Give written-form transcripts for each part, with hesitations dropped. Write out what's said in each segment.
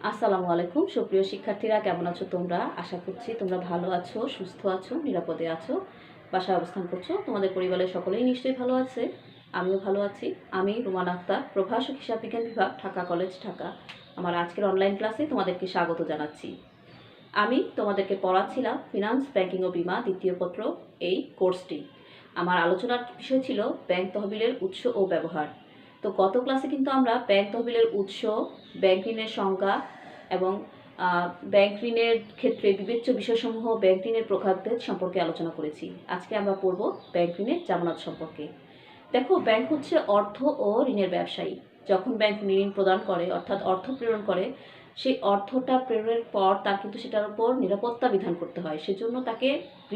আসসালামু আলাইকুম সুপ্রিয় শিক্ষার্থীরা, কেমন আছো তোমরা? আশা করছি তোমরা ভালো আছো, সুস্থ আছো, নিরাপদে আছো, বাসায় অবস্থান করছো। তোমাদের পরিবারের সকলেই নিশ্চয়ই ভালো আছে। আমিও ভালো আছি। আমি রুমান আক্তার, প্রভাষক হিসাব বিজ্ঞান বিভাগ, ঢাকা কলেজ, ঢাকা। আমার আজকের অনলাইন ক্লাসে তোমাদেরকে স্বাগত জানাচ্ছি। আমি তোমাদেরকে পড়াচ্ছিলাম ফিনান্স, ব্যাংকিং ও বীমা দ্বিতীয় পত্র এই কোর্সটি। আমার আলোচনার বিষয় ছিল ব্যাংক তহবিলের উৎস ও ব্যবহার। তো গত ক্লাসে কিন্তু আমরা ব্যাংক তহবিলের উৎস, ব্যাংক ঋণের সংজ্ঞা এবং ব্যাংক ঋণের ক্ষেত্রে বিবেচ্য বিষয়সমূহ, ব্যাংক ঋণের প্রকারভেদ সম্পর্কে আলোচনা করেছি। আজকে আমরা পড়ব ব্যাংক ঋণের জামানত সম্পর্কে। দেখো, ব্যাংক হচ্ছে অর্থ ও ঋণের ব্যবসায়ী। যখন ব্যাংক ঋণ প্রদান করে, অর্থাৎ অর্থ প্রেরণ করে, সেই অর্থটা প্রেরণের পর তার কিন্তু সেটার উপর নিরাপত্তা বিধান করতে হয়। সেজন্য তাকে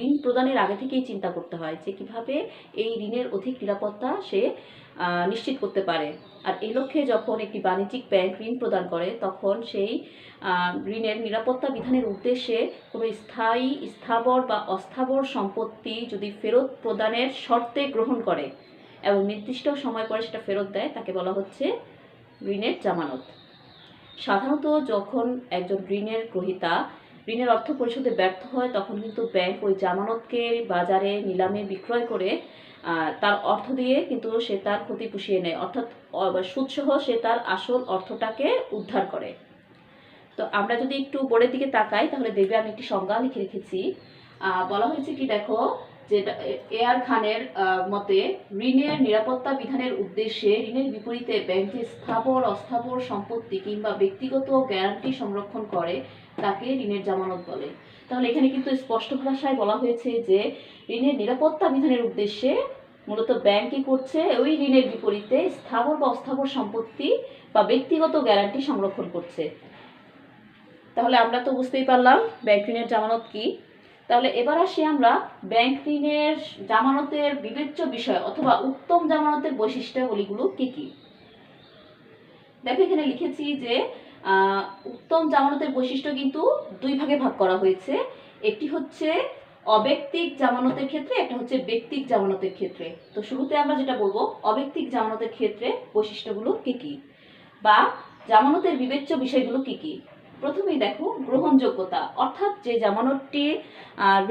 ঋণ প্রদানের আগে থেকেই চিন্তা করতে হয় যে কীভাবে এই ঋণের অধিক নিরাপত্তা সে নিশ্চিত করতে পারে। আর এই লক্ষ্যে যখন একটি বাণিজ্যিক ব্যাংক ঋণ প্রদান করে, তখন সেই ঋণের নিরাপত্তা বিধানের উদ্দেশ্যে কোনো স্থায়ী, স্থাবর বা অস্থাবর সম্পত্তি যদি ফেরত প্রদানের শর্তে গ্রহণ করে এবং নির্দিষ্ট সময় পরে সেটা ফেরত দেয়, তাকে বলা হচ্ছে ঋণের জামানত। সাধারণত যখন একজন ঋণের গ্রহীতা ঋণের অর্থ পরিশোধে ব্যর্থ হয়, তখন কিন্তু ব্যাংক ওই জামানতকে বাজারে নিলামে বিক্রয় করে তার অর্থ দিয়ে কিন্তু সে তার ক্ষতি পুষিয়ে নেয়, অর্থাৎ সুদসহ সে তার আসল অর্থটাকে উদ্ধার করে। তো আমরা যদি একটু বোর্ডের দিকে তাকাই, তাহলে দেখবে আমি একটি সংজ্ঞা লিখে রেখেছি। বলা হয়েছে কি, দেখো, যে এআর খানের মতে ঋণের নিরাপত্তা বিধানের উদ্দেশ্যে ঋণের বিপরীতে ব্যাংক যে স্থাবর, অস্থাবর সম্পত্তি কিংবা ব্যক্তিগত গ্যারান্টি সংরক্ষণ করে তাকে ঋণের জামানত বলে। তাহলে এখানে কিন্তু স্পষ্ট ভাষায় বলা হয়েছে যে ঋণের নিরাপত্তা বিধানের উদ্দেশ্যে মূলত ব্যাংক কি করছে, ওই ঋণের বিপরীতে স্থাবর বা অস্থাবর সম্পত্তি বা ব্যক্তিগত গ্যারান্টি সংরক্ষণ করছে। তাহলে আমরা তো বুঝতেই পারলাম ব্যাংক ঋণের জামানত কি। তাহলে এবার আসি আমরা ব্যাংক ঋণের জামানতের বিবেচ্য বিষয় অথবা উত্তম জামানতের বৈশিষ্ট্যাবলীগুলো কি কি। দেখো, এখানে লিখেছি যে উত্তম জামানতের বৈশিষ্ট্য কিন্তু দুই ভাগে ভাগ করা হয়েছে। একটি হচ্ছে অব্যক্তিক জামানতের ক্ষেত্রে, একটা হচ্ছে ব্যক্তিক জামানতের ক্ষেত্রে। তো শুরুতে আমরা যেটা বলবো, অব্যক্তিক জামানতের ক্ষেত্রে বৈশিষ্ট্যগুলো কি কি বা জামানতের বিবেচ্য বিষয়গুলো কি কি। প্রথমেই দেখো, গ্রহণযোগ্যতা, অর্থাৎ যে জামানতটি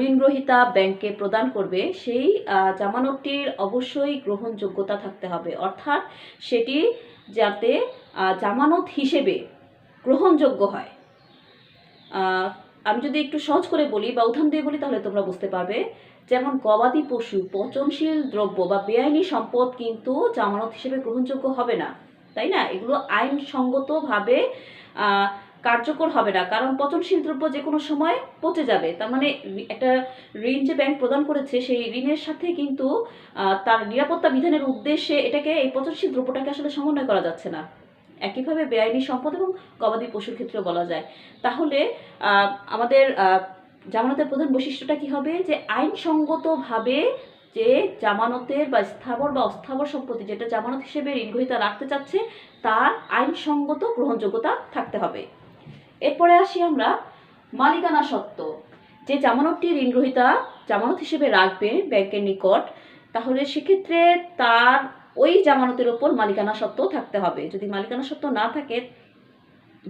ঋণগ্রহীতা ব্যাংকে প্রদান করবে, সেই জামানতটির অবশ্যই গ্রহণযোগ্যতা থাকতে হবে, অর্থাৎ সেটি যাতে জামানত হিসেবে গ্রহণযোগ্য হয়। আমি যদি একটু সহজ করে বলি বা উদাহরণ দিয়ে বলি, তাহলে তোমরা বুঝতে পারবে। যেমন গবাদি পশু, পচনশীল দ্রব্য বা বেআইনি সম্পদ কিন্তু জামানত হিসেবে গ্রহণযোগ্য হবে না, তাই না? এগুলো আইনসঙ্গতভাবে কার্যকর হবে না, কারণ পচনশীল দ্রব্য যে কোনো সময় পচে যাবে। তার মানে একটা ঋণ যে ব্যাংক প্রদান করেছে, সেই ঋণের সাথে কিন্তু তার নিরাপত্তা বিধানের উদ্দেশ্যে এটাকে, এই পচনশীল দ্রব্যটাকে আসলে সমন্বয় করা যাচ্ছে না। একইভাবে বেআইনি সম্পদ এবং গবাদি পশুর ক্ষেত্রেও বলা যায়। তাহলে আমাদের জামানতের প্রধান বৈশিষ্ট্যটা কি হবে, যে আইনসঙ্গতভাবে যে জামানতের বা স্থাবর বা অস্থাবর সম্পত্তি যেটা জামানত হিসেবে ঋণগ্রহীতা রাখতে চাচ্ছে, তার আইনসঙ্গত গ্রহণযোগ্যতা থাকতে হবে। এরপরে আসি আমরা মালিকানা সত্ত্ব। যে জামানতটি ঋণগ্রহীতা জামানত হিসেবে রাখবে ব্যাংকের নিকট, তাহলে সেক্ষেত্রে তার ওই জামানতের ওপর মালিকানা সত্ত্ব থাকতে হবে। যদি মালিকানা সত্ত্ব না থাকে,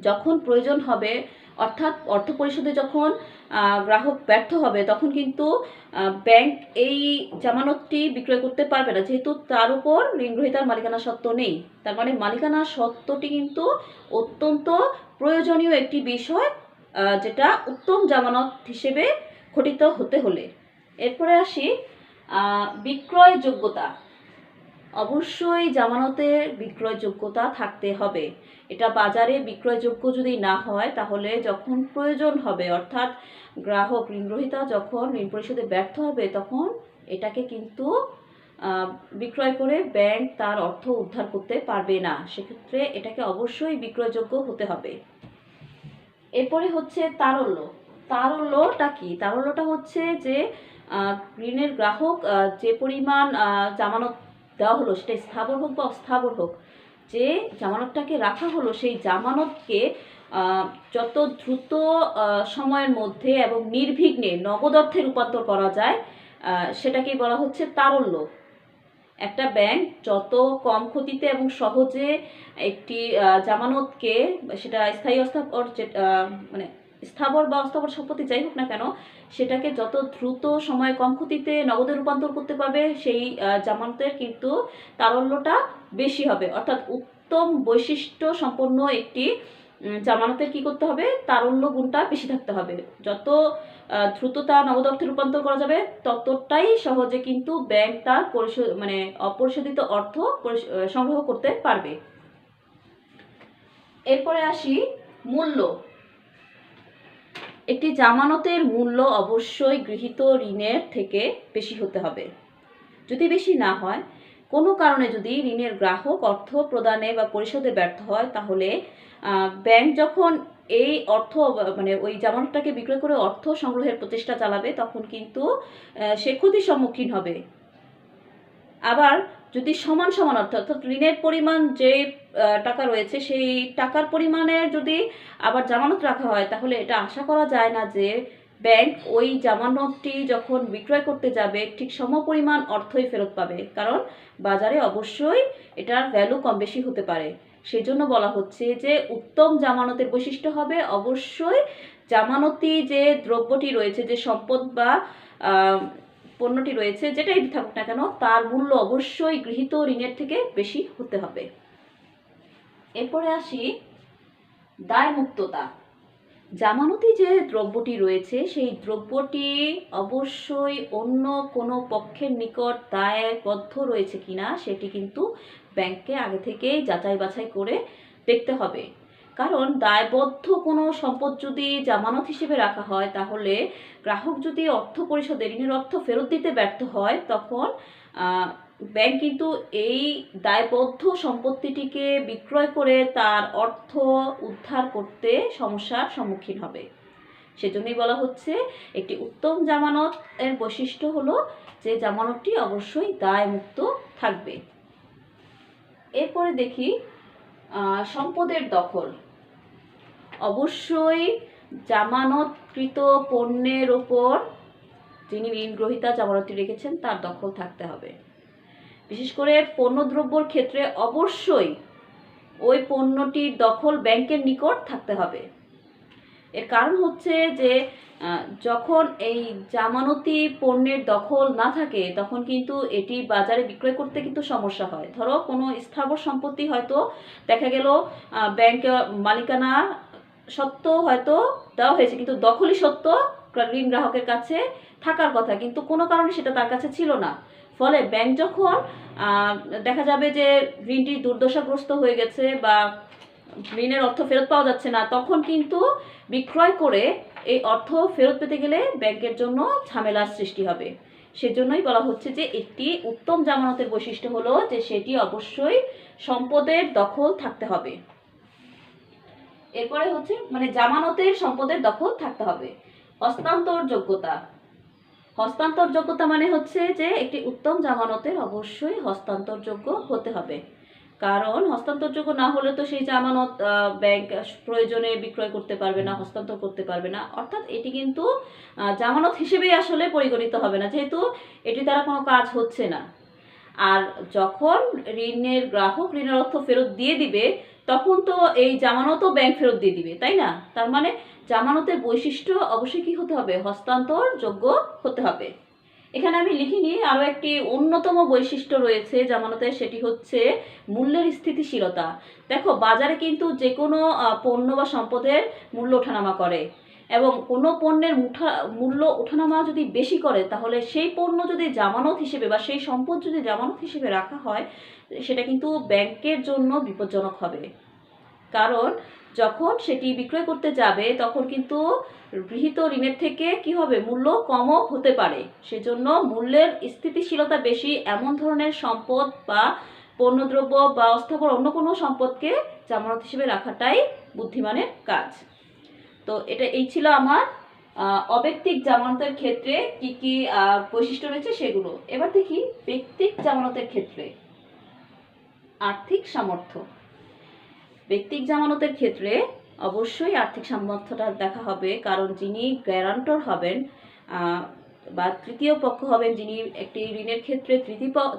যখন প্রয়োজন হবে, অর্থাৎ অর্থ পরিশোধে যখন গ্রাহক ব্যর্থ হবে, তখন কিন্তু ব্যাংক এই জামানতটি বিক্রয় করতে পারবে না, যেহেতু তার উপর ঋণগ্রহীতার মালিকানা সত্ত্ব নেই। তার মানে মালিকানা সত্ত্বটি কিন্তু অত্যন্ত প্রয়োজনীয় একটি বিষয়, যেটা উত্তম জামানত হিসেবে গঠিত হতে হলে। এরপরে আসি বিক্রয়যোগ্যতা। অবশ্যই জামানতের বিক্রয়যোগ্যতা থাকতে হবে। এটা বাজারে বিক্রয়যোগ্য যদি না হয়, তাহলে যখন প্রয়োজন হবে, অর্থাৎ গ্রাহক ঋণগ্রহীতা যখন ঋণ পরিশোধে ব্যর্থ হবে, তখন এটাকে কিন্তু বিক্রয় করে ব্যাংক তার অর্থ উদ্ধার করতে পারবে না। সেক্ষেত্রে এটাকে অবশ্যই বিক্রয়যোগ্য হতে হবে। এরপরে হচ্ছে তারল্য। তারল্যটা কি? তারল্যটা হচ্ছে যে ঋণের গ্রাহক যে পরিমাণ জামানত দেওয়া হলো, সেটা স্থাবর হোক বা অস্থাবর হোক, যে জামানতটাকে রাখা হলো, সেই জামানতকে যত দ্রুত সময়ের মধ্যে এবং নির্বিঘ্নে নগদ অর্থে রূপান্তর করা যায়, সেটাকেই বলা হচ্ছে তারল্য। একটা ব্যাংক যত কম ক্ষতিতে এবং সহজে একটি জামানতকে, সেটা স্থায়ী অস্থাবর মানে স্থাবর বা অস্থাবর সম্পত্তি যাই হোক না কেন, সেটাকে যত দ্রুত সময় কম ক্ষতিতে নগদে রূপান্তর করতে পারবে, সেই জামানতের কিন্তু তারল্যটা বেশি হবে। অর্থাৎ উত্তম বৈশিষ্ট্য সম্পন্ন একটি জামানতের কি করতে হবে, তারল্য গুণটা বেশি থাকতে হবে। যত দ্রুত তা নগদ অর্থে রূপান্তর করা যাবে, ততটাই সহজে কিন্তু ব্যাংক তার মানে অপরিশোধিত অর্থ সংগ্রহ করতে পারবে। এরপরে আসি মূল্য। একটি জামানতের মূল্য অবশ্যই গৃহীত ঋণের থেকে বেশি হতে হবে। যদি বেশি না হয়, কোনো কারণে যদি ঋণের গ্রাহক অর্থ প্রদানে বা পরিশোধে ব্যর্থ হয়, তাহলে ব্যাংক যখন এই অর্থ মানে ওই জামানতটাকে বিক্রয় করে অর্থ সংগ্রহের প্রচেষ্টা চালাবে, তখন কিন্তু সে ক্ষতির সম্মুখীন হবে। আবার যদি সমান সমান অর্থাৎ ঋণের পরিমাণ যে টাকা রয়েছে, সেই টাকার পরিমাণের যদি আবার জামানত রাখা হয়, তাহলে এটা আশা করা যায় না যে ব্যাংক ওই জামানতটি যখন বিক্রয় করতে যাবে ঠিক সমপরিমাণ অর্থই ফেরত পাবে, কারণ বাজারে অবশ্যই এটার ভ্যালু কম বেশি হতে পারে। সেই জন্য বলা হচ্ছে যে উত্তম জামানতের বৈশিষ্ট্য হবে অবশ্যই জামানতি যে দ্রব্যটি রয়েছে, যে সম্পদ বা পণ্যটি রয়েছে, যেটাই থাকুক না কেন, তার মূল্য অবশ্যই গৃহীত ঋণের থেকে বেশি হতে হবে। এরপরে আসি দায়মুক্ততা। জামানতি যে দ্রব্যটি রয়েছে, সেই দ্রব্যটি অবশ্যই অন্য কোনো পক্ষের নিকট দায়বদ্ধ রয়েছে কিনা সেটি কিন্তু ব্যাংককে আগে থেকেই যাচাই বাছাই করে দেখতে হবে। কারণ দায়বদ্ধ কোনো সম্পদ যদি জামানত হিসেবে রাখা হয়, তাহলে গ্রাহক যদি অর্থ পরিশোধে ঋণের অর্থ ফেরত দিতে ব্যর্থ হয়, তখন ব্যাংক কিন্তু এই দায়বদ্ধ সম্পত্তিটিকে বিক্রয় করে তার অর্থ উদ্ধার করতে সমস্যার সম্মুখীন হবে। সেজন্যই বলা হচ্ছে একটি উত্তম জামানত এর বৈশিষ্ট্য হলো যে জামানতটি অবশ্যই দায়মুক্ত থাকবে। এরপরে দেখি সম্পদের দখল। অবশ্যই জামানতকৃত পণ্যের ওপর যিনি ঋণ গ্রহীতা জামানতটি রেখেছেন তার দখল থাকতে হবে। বিশেষ করে পণ্যদ্রব্যর ক্ষেত্রে অবশ্যই ওই পণ্যটির দখল ব্যাংকের নিকট থাকতে হবে। এর কারণ হচ্ছে যে যখন এই জামানতি পণ্যের দখল না থাকে, তখন কিন্তু এটি বাজারে বিক্রয় করতে কিন্তু সমস্যা হয়। ধরো কোনো স্থাবর সম্পত্তি হয়তো দেখা গেল ব্যাংক মালিকানা সত্ত্ব হয়তো দেওয়া হয়েছে, কিন্তু দখলই সত্ত্ব ঋণ গ্রাহকের কাছে থাকার কথা, কিন্তু কোনো কারণে সেটা তার কাছে ছিল না। ফলে ব্যাংক যখন দেখা যাবে যে ঋণটি দুর্দশাগ্রস্ত হয়ে গেছে বা ঋণের অর্থ ফেরত পাওয়া যাচ্ছে না, তখন কিন্তু বিক্রয় করে এই অর্থ ফেরত পেতে গেলে ব্যাংকের জন্য ঝামেলার সৃষ্টি হবে। সেজন্যই বলা হচ্ছে যে একটি উত্তম জামানতের বৈশিষ্ট্য হলো যে সেটি অবশ্যই সম্পদের দখল থাকতে হবে। এরপরে হচ্ছে মানে জামানতের সম্পদের দখল থাকতে হবে। হস্তান্তর যোগ্যতা। হস্তান্তর যোগ্যতা মানে হচ্ছে যে একটি উত্তম জামানতের অবশ্যই হস্তান্তরযোগ্য হতে হবে। কারণ হস্তান্তরযোগ্য না হলে তো সেই জামানত ব্যাংক প্রয়োজনে বিক্রয় করতে পারবে না, হস্তান্তর করতে পারবে না। অর্থাৎ এটি কিন্তু জামানত হিসেবেই আসলে পরিগণিত হবে না, যেহেতু এটি দ্বারা কোনো কাজ হচ্ছে না। আর যখন ঋণের গ্রাহক ঋণের অর্থ ফেরত দিয়ে দিবে, তখন তো এই জামানতও ব্যাংক ফেরত দিয়ে দিবে, তাই না? তার মানে জামানতের বৈশিষ্ট্য অবশ্যই কি হতে হবে, হস্তান্তরযোগ্য হতে হবে। এখানে আমি লিখিনি, আরও একটি অন্যতম বৈশিষ্ট্য রয়েছে জামানতের, সেটি হচ্ছে মূল্যের স্থিতিশীলতা। দেখো, বাজারে কিন্তু যে কোনো পণ্য বা সম্পদের মূল্য ওঠানামা করে, এবং কোনো পণ্যের মূল্য ওঠানামা যদি বেশি করে, তাহলে সেই পণ্য যদি জামানত হিসেবে বা সেই সম্পদ যদি জামানত হিসেবে রাখা হয়, সেটা কিন্তু ব্যাংকের জন্য বিপজ্জনক হবে। কারণ যখন সেটি বিক্রয় করতে যাবে, তখন কিন্তু গৃহীত ঋণের থেকে কি হবে, মূল্য কমও হতে পারে। সেজন্য মূল্যের স্থিতিশীলতা বেশি এমন ধরনের সম্পদ বা পণ্যদ্রব্য বা অস্থাবর অন্য কোনো সম্পদকে জামানত হিসেবে রাখাটাই বুদ্ধিমানের কাজ। তো এই ছিল আমার অব্যক্তিক জামানতের ক্ষেত্রে কি কি বৈশিষ্ট্য রয়েছে সেগুলো। এবার দেখি ব্যক্তিক জামানতের ক্ষেত্রে আর্থিক সামর্থ্য। ব্যক্তিক জামানতের ক্ষেত্রে অবশ্যই আর্থিক সামর্থ্যটা দেখা হবে, কারণ যিনি গ্যারান্টর হবেন বা তৃতীয় পক্ষ হবেন, যিনি একটি ঋণের ক্ষেত্রে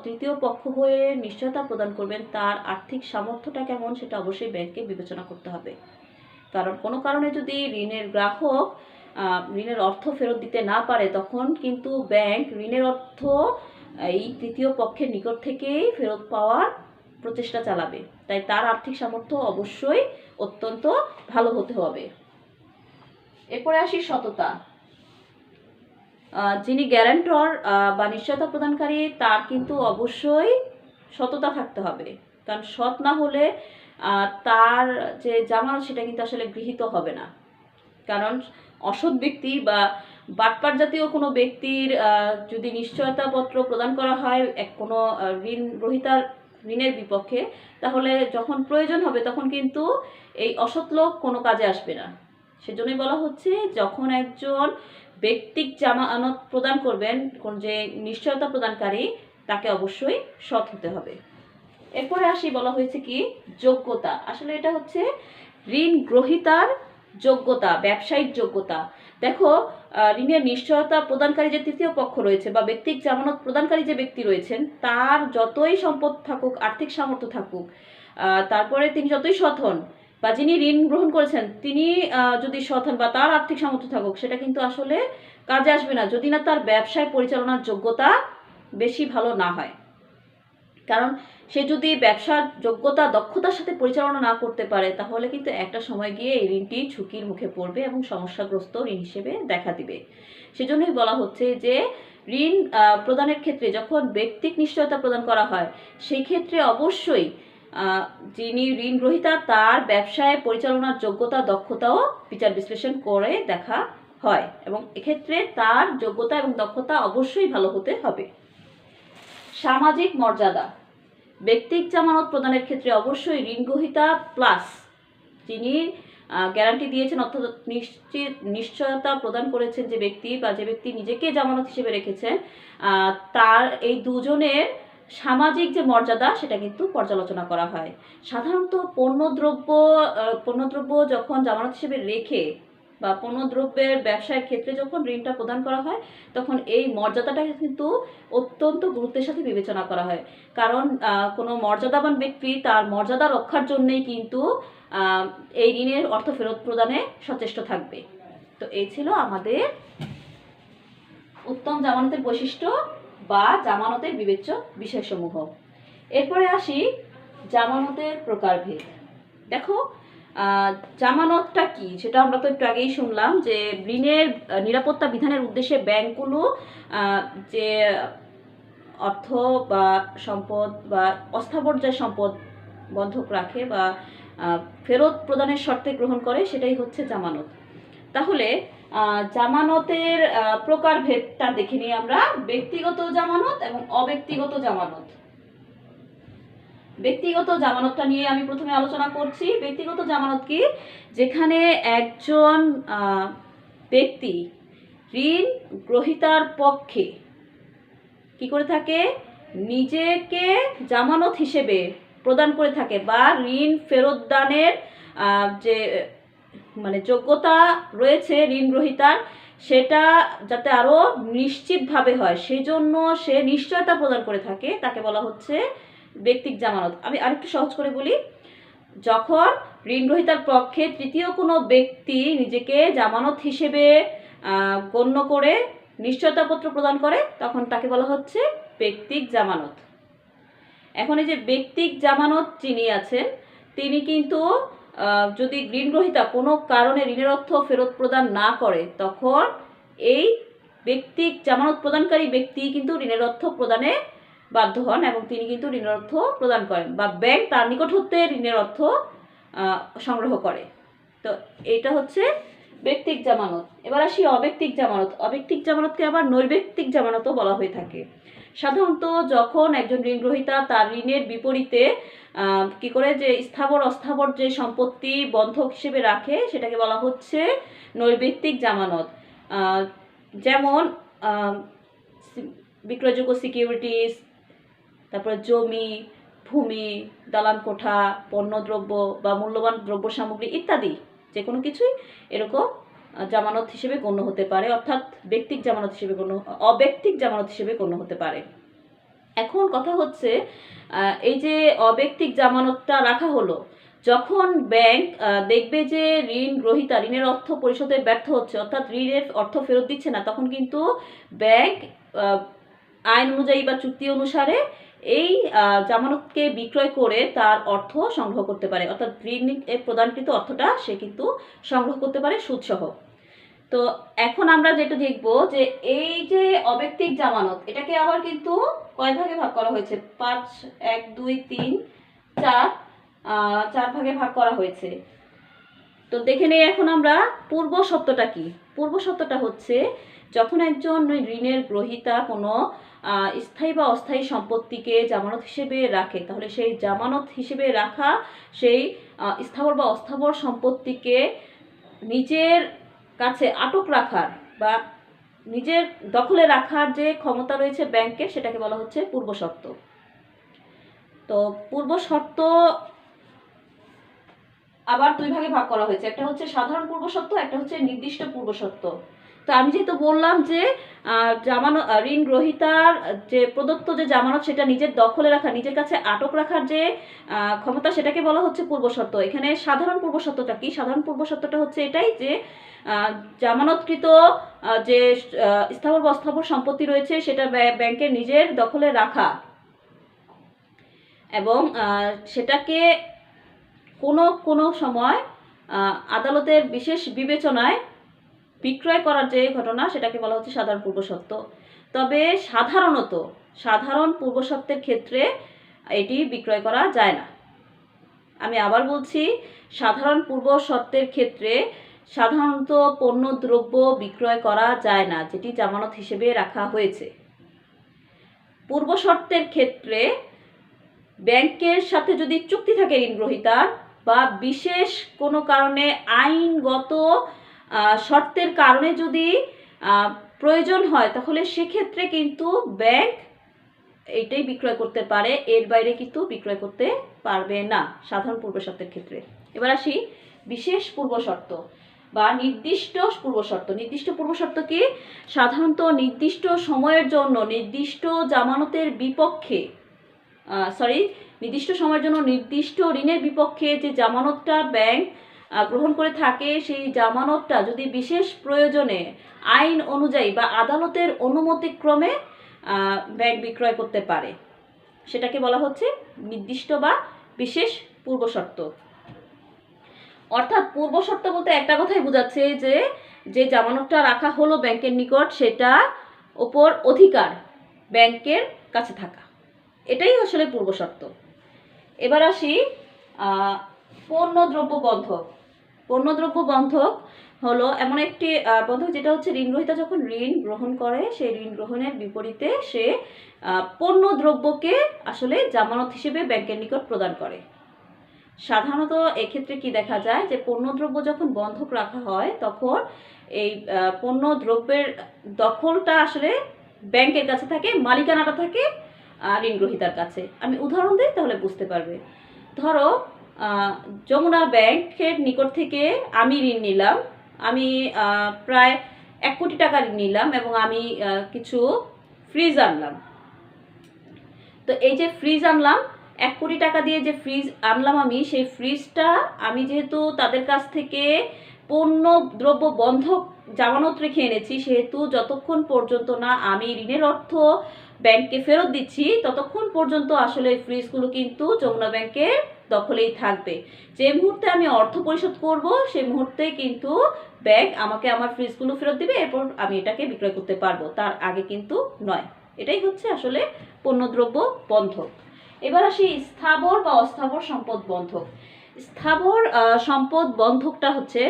তৃতীয় পক্ষ হয়ে নিশ্চয়তা প্রদান করবেন, তার আর্থিক সামর্থ্যটা কেমন সেটা অবশ্যই ব্যাংককে বিবেচনা করতে হবে। কারণ কোনো কারণে যদি ঋণের গ্রাহক ঋণের অর্থ ফেরত দিতে না পারে, তখন কিন্তু ব্যাংক ঋণের অর্থ এই তৃতীয় পক্ষের নিকট থেকেই ফেরত পাওয়ার প্রচেষ্টা চালাবে। তাই তার আর্থিক সামর্থ্য অবশ্যই অত্যন্ত ভালো হতে হবে। এরপরে আসি সততা। যিনি গ্যারান্টর বা নিশ্চয়তা প্রদানকারী, তার কিন্তু অবশ্যই সততা থাকতে হবে। কারণ সৎ না হলে তার যে জামানত সেটা কিন্তু আসলে গৃহীত হবে না। কারণ অসৎ ব্যক্তি বা বাটপার জাতীয় কোনো ব্যক্তির যদি নিশ্চয়তাপত্র প্রদান করা হয় কোনো ঋণ গ্রহীতার ঋণের বিপক্ষে, তাহলে যখন প্রয়োজন হবে তখন কিন্তু এই অসৎ লোক কোনো কাজে আসবে না। সেজন্যই বলা হচ্ছে, যখন একজন ব্যক্তিক জামানত প্রদান করবেন, কোন যে নিশ্চয়তা প্রদানকারী, তাকে অবশ্যই সৎ হতে হবে। এরপরে আসি, বলা হয়েছে কি যোগ্যতা। আসলে এটা হচ্ছে ঋণ গ্রহীতার যোগ্যতা, ব্যবসায়িক যোগ্যতা। দেখো, ঋণের নিশ্চয়তা প্রদানকারী যে তৃতীয় পক্ষ রয়েছে বা ব্যক্তিক জামানত প্রদানকারী যে ব্যক্তি রয়েছেন, তার যতই সম্পদ থাকুক, আর্থিক সামর্থ্য থাকুক, তারপরে তিনি যতই সৎ হন, বা যিনি ঋণ গ্রহণ করেছেন তিনি যদি সৎ হন বা তার আর্থিক সামর্থ্য থাকুক, সেটা কিন্তু আসলে কাজে আসবে না যদি না তার ব্যবসায় পরিচালনার যোগ্যতা বেশি ভালো না হয়। কারণ সে যদি ব্যবসার যোগ্যতা দক্ষতার সাথে পরিচালনা না করতে পারে, তাহলে কিন্তু একটা সময় গিয়ে এই ঋণটি ঝুঁকির মুখে পড়বে এবং সমস্যাগ্রস্ত ঋণ হিসেবে দেখা দিবে। সেজন্যই বলা হচ্ছে যে ঋণ প্রদানের ক্ষেত্রে যখন ব্যক্তিক নিশ্চয়তা প্রদান করা হয়, সেই ক্ষেত্রে অবশ্যই যিনি ঋণ গ্রহীতা, তার ব্যবসায় পরিচালনার যোগ্যতা দক্ষতাও বিচার বিশ্লেষণ করে দেখা হয়, এবং এক্ষেত্রে তার যোগ্যতা এবং দক্ষতা অবশ্যই ভালো হতে হবে। সামাজিক মর্যাদা। ব্যক্তিক জামানত প্রদানের ক্ষেত্রে অবশ্যই ঋণ গ্রহীতা প্লাস যিনি গ্যারান্টি দিয়েছেন, অর্থাৎ নিশ্চয়তা প্রদান করেছেন যে ব্যক্তি, বা যে ব্যক্তি নিজেকে জামানত হিসেবে রেখেছেন, তার এই দুজনের সামাজিক যে মর্যাদা সেটা কিন্তু পর্যালোচনা করা হয়। সাধারণত পণ্যদ্রব্য যখন জামানত হিসেবে রেখে বা পণ্যদ্রব্যের ব্যবসায়ের ক্ষেত্রে যখন ঋণটা প্রদান করা হয়, তখন এই মর্যাদাটা কিন্তু অত্যন্ত গুরুত্বের সাথে বিবেচনা করা হয়। কারণ কোনো মর্যাদাবান ব্যক্তি তার মর্যাদা রক্ষার জন্যই কিন্তু এই ঋণের অর্থ ফেরত প্রদানে সচেষ্ট থাকবে। তো এই ছিল আমাদের উত্তম জামানতের বৈশিষ্ট্য বা জামানতের বিবেচ্য বিষয়সমূহ। এরপরে আসি জামানতের প্রকারভেদ। দেখো, জামানতটা কি সেটা আমরা তো একটু আগেই শুনলাম, যে ঋণের নিরাপত্তা বিধানের উদ্দেশ্যে ব্যাংকগুলো যে অর্থ বা সম্পদ বা অস্থাবর যে সম্পদ বন্ধক রাখে বা ফেরত প্রদানের শর্তে গ্রহণ করে, সেটাই হচ্ছে জামানত। তাহলে জামানতের প্রকারভেদটা দেখে নিই আমরা। ব্যক্তিগত জামানত এবং অব্যক্তিগত জামানত। ব্যক্তিগত জামানতটা নিয়ে আমি প্রথমে আলোচনা করছি। ব্যক্তিগত জামানত কি? যেখানে একজন ব্যক্তি ঋণ গ্রহীতার পক্ষে কি করে থাকে, নিজেকে জামানত হিসেবে প্রদান করে থাকে, বা ঋণ ফেরত দানের যে যোগ্যতা রয়েছে ঋণ গ্রহীতার, সেটা যাতে আরও নিশ্চিতভাবে হয় সেই জন্য সে নিশ্চয়তা প্রদান করে থাকে, তাকে বলা হচ্ছে ব্যক্তিক জামানত। আমি আরেকটু সহজ করে বলি, যখন ঋণ গ্রহীতার পক্ষে তৃতীয় কোনো ব্যক্তি নিজেকে জামানত হিসেবে গণ্য করে নিশ্চয়তাপত্র প্রদান করে, তখন তাকে বলা হচ্ছে ব্যক্তিক জামানত। এখন এই যে ব্যক্তিক জামানত যিনি আছেন, তিনি কিন্তু যদি ঋণ গ্রহীতা কোনো কারণে ঋণের অর্থ ফেরত প্রদান না করে, তখন এই ব্যক্তিক জামানত প্রদানকারী ব্যক্তি কিন্তু ঋণের অর্থ প্রদানে বাধ্য হন এবং তিনি কিন্তু ঋণের অর্থ প্রদান করেন, বা ব্যাংক তার নিকট হতে ঋণের অর্থ সংগ্রহ করে। তো এটা হচ্ছে ব্যক্তিক জামানত। এবার আসি অব্যক্তিক জামানত। অব্যক্তিক জামানতকে আবার নৈর্ব্যক্তিক জামানতও বলা হয়ে থাকে। সাধারণত যখন একজন ঋণ গ্রহীতা তার ঋণের বিপরীতে কি করে যে স্থাবর অস্থাবর যে সম্পত্তি বন্ধক হিসেবে রাখে, সেটাকে বলা হচ্ছে নৈর্ব্যক্তিক জামানত। যেমন বিক্রয়যোগ্য সিকিউরিটিস, তারপরে জমি, ভূমি, দালান কোঠা, পণ্যদ্রব্য বা মূল্যবান দ্রব্য সামগ্রী ইত্যাদি যে কোনো কিছুই এরকম জামানত হিসেবে গণ্য হতে পারে, অর্থাৎ ব্যক্তিক জামানত হিসেবে অব্যক্তিক জামানত হিসেবে গণ্য হতে পারে। এখন কথা হচ্ছে এই যে অব্যক্তিক জামানতটা রাখা হলো, যখন ব্যাংক দেখবে যে ঋণ গ্রহীতা ঋণের অর্থ পরিশোধে ব্যর্থ হচ্ছে, অর্থাৎ ঋণের অর্থ ফেরত দিচ্ছে না, তখন কিন্তু ব্যাংক আইন অনুযায়ী বা চুক্তি অনুসারে এই জামানতকে বিক্রয় করে তার অর্থ সংগ্রহ করতে পারে, অর্থাৎ ঋণের প্রদানকৃত অর্থটা সে কিন্তু সংগ্রহ করতে পারে সুদসহ। তো এখন আমরা যেটা দেখব যে এই যে অব্যক্তিক জামানত, এটাকে আবার কিন্তু কয় ভাগে ভাগ করা হয়েছে, 5 1 2 3 4 4 ভাগে ভাগ করা হয়েছে। তো দেখে নেই এখন আমরা পূর্ব শর্তটা কি। পূর্ব শর্তটা হচ্ছে যখন একজন ঋণের গ্রহীতা কোনো স্থায়ী বা অস্থায়ী সম্পত্তিকে জামানত হিসেবে রাখে, তাহলে সেই জামানত হিসেবে রাখা সেই স্থাবর বা অস্থাবর সম্পত্তিকে নিজের কাছে আটক রাখার বা নিজের দখলে রাখার যে ক্ষমতা রয়েছে ব্যাংকের, সেটাকে বলা হচ্ছে পূর্ব শর্ত। তো পূর্ব শর্ত আবার 2 ভাগে ভাগ করা হয়েছে, একটা হচ্ছে সাধারণ পূর্ব শর্ত, একটা হচ্ছে নির্দিষ্ট পূর্ব শর্ত। তো আমি যেহেতু বললাম যে জামানত ঋণ গ্রহীতার যে প্রদত্ত যে জামানত সেটা নিজের দখলে রাখা, নিজের কাছে আটক রাখার যে ক্ষমতা, সেটাকে বলা হচ্ছে পূর্ব শর্ত। এখানে সাধারণ পূর্ব শর্তটা কি? সাধারণ পূর্ব শর্তটা হচ্ছে এটাই যে জামানতকৃত যে স্থাবর বা অস্থাবর সম্পত্তি রয়েছে সেটা ব্যাংকের নিজের দখলে রাখা এবং সেটাকে কোনো সময় আদালতের বিশেষ বিবেচনায় বিক্রয় করার যে ঘটনা, সেটাকে বলা হচ্ছে সাধারণ পূর্ব শর্ত। তবে সাধারণ পূর্ব শর্তের ক্ষেত্রে এটি বিক্রয় করা যায় না। আমি আবার বলছি, সাধারণ পূর্ব শর্তের ক্ষেত্রে সাধারণত পণ্য দ্রব্য বিক্রয় করা যায় না যেটি জামানত হিসেবে রাখা হয়েছে। পূর্ব শর্তের ক্ষেত্রে ব্যাংকের সাথে যদি চুক্তি থাকে ঋণ গ্রহীতার বা বিশেষ কোনো কারণে আইনগত শর্তের কারণে যদি প্রয়োজন হয়, তাহলে সেক্ষেত্রে কিন্তু ব্যাংক এইটাই বিক্রয় করতে পারে, এর বাইরে কিন্তু বিক্রয় করতে পারবে না সাধারণ পূর্ব শর্তের ক্ষেত্রে। এবার আসি বিশেষ পূর্ব শর্ত বা নির্দিষ্ট পূর্ব শর্ত। নির্দিষ্ট পূর্ব শর্ত কি? সাধারণত নির্দিষ্ট সময়ের জন্য নির্দিষ্ট জামানতের বিপক্ষে নির্দিষ্ট সময়ের জন্য নির্দিষ্ট ঋণের বিপক্ষে যে জামানতটা ব্যাংক গ্রহণ করে থাকে, সেই জামানতটা যদি বিশেষ প্রয়োজনে আইন অনুযায়ী বা আদালতের অনুমতিক্রমে ব্যাংক বিক্রয় করতে পারে, সেটাকে বলা হচ্ছে নির্দিষ্ট বা বিশেষ পূর্ব শর্ত। অর্থাৎ পূর্ব শর্ত বলতে একটা কথাই বোঝাচ্ছে যে জামানতটা রাখা হলো ব্যাংকের নিকট, সেটা ওপর অধিকার ব্যাংকের কাছে থাকা, এটাই আসলে পূর্ব শর্ত। এবার আসি পণ্যদ্রব্য বন্ধক। পণ্যদ্রব্য বন্ধক হলো এমন একটি বন্ধক যেটা হচ্ছে ঋণ গ্রহীতা যখন ঋণ গ্রহণ করে, সেই ঋণ গ্রহণের বিপরীতে সে পণ্যদ্রব্যকে আসলে জামানত হিসেবে ব্যাংকের নিকট প্রদান করে। সাধারণত এক্ষেত্রে কি দেখা যায় যে পণ্যদ্রব্য যখন বন্ধক রাখা হয়, তখন এই পণ্যদ্রব্যের দখলটা আসলে ব্যাংকের কাছে থাকে, মালিকানাটা থাকে ঋণ গ্রহীতার কাছে। আমি উদাহরণ দিই তাহলে বুঝতে পারবে। ধরো যমুনা ব্যাংকের নিকট থেকে আমি ঋণ নিলাম, আমি প্রায় 1 কোটি টাকা ঋণ নিলাম এবং আমি কিছু ফ্রিজ আনলাম। তো এই যে ফ্রিজ আনলাম, 1 কোটি টাকা দিয়ে যে ফ্রিজ আনলাম আমি, সেই ফ্রিজটা আমি যেহেতু তাদের কাছ থেকে পণ্য দ্রব্য বন্ধক জামানত রেখে এনেছি, সেহেতু যতক্ষণ পর্যন্ত না আমি ঋণের অর্থ ব্যাংকে ফেরত দিচ্ছি, ততক্ষণ পর্যন্ত আসলে ফ্রিজগুলো কিন্তু যমুনা ব্যাংকের দখলেই থাকবে। যে মুহূর্তে আমি অর্থ পরিশোধ করব, সেই মুহূর্তে কিন্তু ব্যাংক আমাকে আমার ফ্রিজগুলো ফেরত দিবে, এরপর আমি এটাকে বিক্রয় করতে পারবো, তার আগে কিন্তু নয়। এটাই হচ্ছে আসলে পণ্যদ্রব্য বন্ধক। এবার আসি স্থাবর বা অস্থাবর সম্পদ বন্ধক। স্থাবর সম্পদ বন্ধকটা হচ্ছে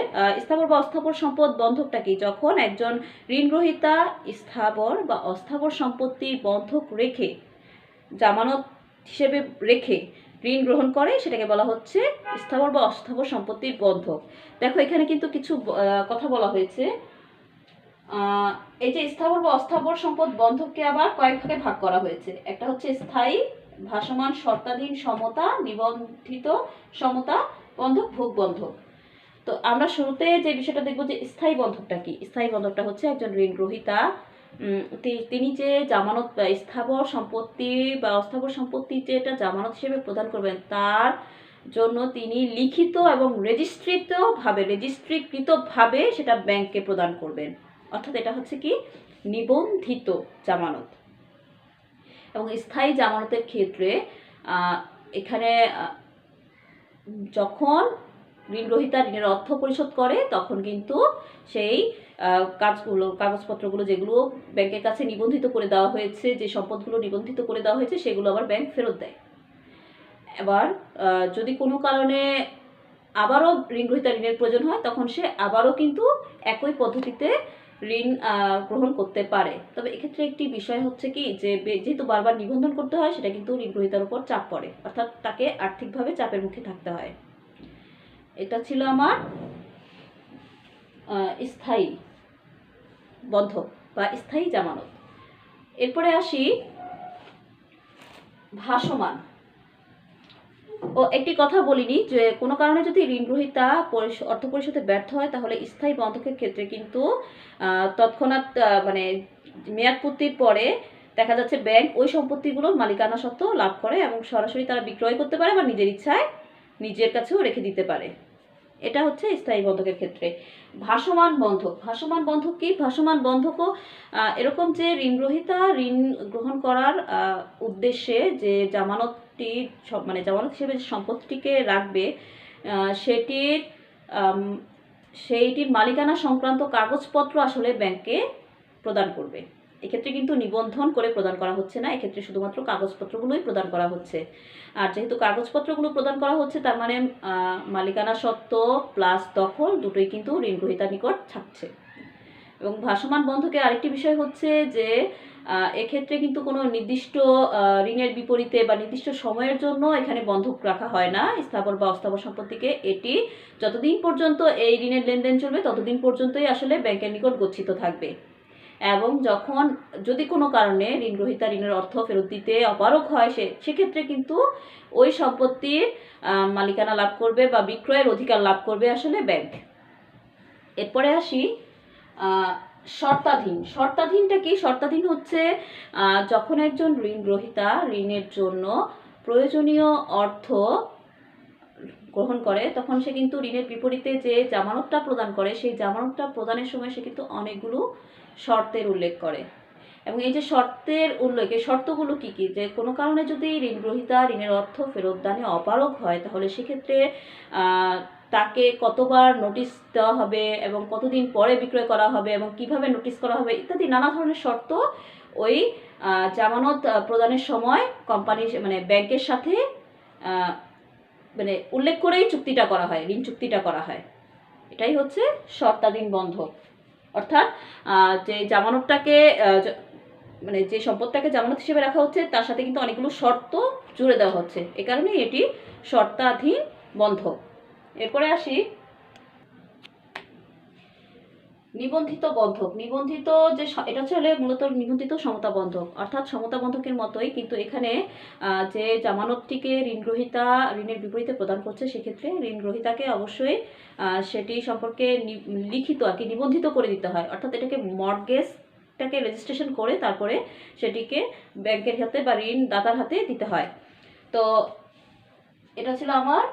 স্থাবর বা অস্থাবর সম্পদ বন্ধকটা কি? যখন একজন ঋণগ্রহীতা স্থাবর বা অস্থাবর সম্পত্তির বন্ধক রেখে, জামানত হিসেবে রেখে ঋণ গ্রহণ করে, সেটাকে বলা হচ্ছে স্থাবর বা অস্থাবর সম্পত্তির বন্ধক। দেখো এখানে কিন্তু কিছু কথা বলা হয়েছে। এই যে স্থাবর বা অস্থাবর সম্পদ বন্ধককে আবার কয়েক ভাগে ভাগ করা হয়েছে। একটা হচ্ছে স্থায়ী, ভাসমান শর্তাধীন সমতা, নিবন্ধিত সমতা বন্ধক, ভোগ বন্ধক। তো আমরা শুরুতে যে বিষয়টা দেখব যে স্থায়ী বন্ধকটা কি। স্থায়ী বন্ধকটা হচ্ছে একজন ঋণ গ্রহীতা তিনি যে জামানত বা স্থাবর সম্পত্তি বা অস্থাবর সম্পত্তি যেটা জামানত হিসেবে প্রদান করবেন তার জন্য তিনি লিখিত এবং রেজিস্ট্রিকৃতভাবে সেটা ব্যাংককে প্রদান করবেন। অর্থাৎ এটা হচ্ছে কি নিবন্ধিত জামানত। এবং স্থায়ী জামানতের ক্ষেত্রে এখানে যখন ঋণ গ্রহীতা ঋণের অর্থ পরিশোধ করে তখন কিন্তু সেই কাগজপত্রগুলো যেগুলো ব্যাংকের কাছে নিবন্ধিত করে দেওয়া হয়েছে, যে সম্পদগুলো নিবন্ধিত করে দেওয়া হয়েছে সেগুলো আবার ব্যাংক ফেরত দেয়। এবার যদি কোনো কারণে আবারও ঋণ গ্রহীতা ঋণের প্রয়োজন হয় তখন সে আবারও কিন্তু একই পদ্ধতিতে ঋণ গ্রহণ করতে পারে। তবে এক্ষেত্রে একটি বিষয় হচ্ছে কি যে যেহেতু বারবার নিবন্ধন করতে হয় সেটা কিন্তু ঋণ গ্রহীতার উপর চাপ পড়ে, অর্থাৎ তাকে আর্থিকভাবে চাপের মুখে থাকতে হয়। এটা ছিল আমার স্থায়ী বন্ধক বা স্থায়ী জামানত। এরপরে আসি ভাসমান। একটি কথা বলিনি যে কোনো কারণে যদি ঋণ গ্রহীতা অর্থ পরিশোধে ব্যর্থ হয় তাহলে স্থায়ী বন্ধকের ক্ষেত্রে কিন্তু তৎক্ষণাৎ মানে মেয়াদ পূর্তির পরে দেখা যাচ্ছে ব্যাংক ওই সম্পত্তিগুলোর মালিকানা সত্ত্ব লাভ করে এবং সরাসরি তারা বিক্রয় করতে পারে বা নিজের ইচ্ছায় নিজের কাছেও রেখে দিতে পারে। এটা হচ্ছে স্থায়ী বন্ধকের ক্ষেত্রে। ভাসমান বন্ধক কি? ভাসমান বন্ধকও এরকম যে ঋণ গ্রহীতা ঋণ গ্রহণ করার উদ্দেশ্যে যে জামানতটি মানে জামানত হিসেবে যে সম্পত্তিটিকে রাখবে সেইটির মালিকানা সংক্রান্ত কাগজপত্র আসলে ব্যাংকে প্রদান করবে। এক্ষেত্রে কিন্তু নিবন্ধন করে প্রদান করা হচ্ছে না, এক্ষেত্রে শুধুমাত্র কাগজপত্রগুলোই প্রদান করা হচ্ছে। আর যেহেতু কাগজপত্রগুলো প্রদান করা হচ্ছে তার মানে মালিকানা সত্ত্ব প্লাস দখল দুটোই কিন্তু ঋণ গ্রহীতার নিকট থাকছে। এবং ভাসমান বন্ধকে আরেকটি বিষয় হচ্ছে যে এক্ষেত্রে কিন্তু কোনো নির্দিষ্ট ঋণের বিপরীতে বা নির্দিষ্ট সময়ের জন্য এখানে বন্ধক রাখা হয় না স্থাবর বা অস্থাবর সম্পত্তিকে। এটি যতদিন পর্যন্ত এই ঋণের লেনদেন চলবে ততদিন পর্যন্তই আসলে ব্যাংকের নিকট গচ্ছিত থাকবে। এবং যখন যদি কোনো কারণে ঋণ গ্রহীতা ঋণের অর্থ ফেরত দিতে অপারগ হয় সেক্ষেত্রে কিন্তু ওই সম্পত্তির মালিকানা লাভ করবে বা বিক্রয়ের অধিকার লাভ করবে আসলে ব্যাংক। এরপরে আসি শর্তাধীনটা কি? শর্তাধীন হচ্ছে যখন একজন ঋণ গ্রহীতা ঋণের জন্য প্রয়োজনীয় অর্থ গ্রহণ করে তখন সে কিন্তু ঋণের বিপরীতে যে জামানতটা প্রদান করে সেই জামানতটা প্রদানের সময় সে কিন্তু অনেকগুলো শর্তের উল্লেখ করে। এবং এই যে শর্তের উল্লেখ, এই শর্তগুলো কি কি? যে কোনো কারণে যদি ঋণ গ্রহীতা ঋণের অর্থ ফেরত দানে অপারগ হয় তাহলে সেক্ষেত্রে তাকে কতবার নোটিশ দেওয়া হবে এবং কতদিন পরে বিক্রয় করা হবে এবং কিভাবে নোটিশ করা হবে ইত্যাদি নানা ধরনের শর্ত ওই জামানত প্রদানের সময় কোম্পানির মানে ব্যাংকের সাথে মানে উল্লেখ করেই চুক্তিটা করা হয়, ঋণ চুক্তিটা করা হয়। এটাই হচ্ছে শর্তাধীন বন্ধক। অর্থাৎ যে জামানতটাকে মানে যে সম্পদটাকে জামানত হিসেবে রাখা হচ্ছে তার সাথে কিন্তু অনেকগুলো শর্ত জুড়ে দেওয়া হচ্ছে, এ কারণেই এটি শর্তাধীন বন্ধক। এরপরে আসি নিবন্ধিত বন্ধক। নিবন্ধিত যে এটা হচ্ছে মূলত নিবন্ধিত সমতা বন্ধক, অর্থাৎ সমতা বন্ধকের মতোই কিন্তু এখানে যে জামানতটিকে ঋণ গ্রহীতা ঋণের বিপরীতে প্রদান করছে সেক্ষেত্রে ঋণ গ্রহীতাকে অবশ্যই সেটি সম্পর্কে লিখিত আর কি নিবন্ধিত করে দিতে হয়। অর্থাৎ এটাকে মর্টগেজটাকে রেজিস্ট্রেশন করে তারপরে সেটিকে ব্যাংকের হাতে বা ঋণ দাতার হাতে দিতে হয়। তো এটা ছিল আমার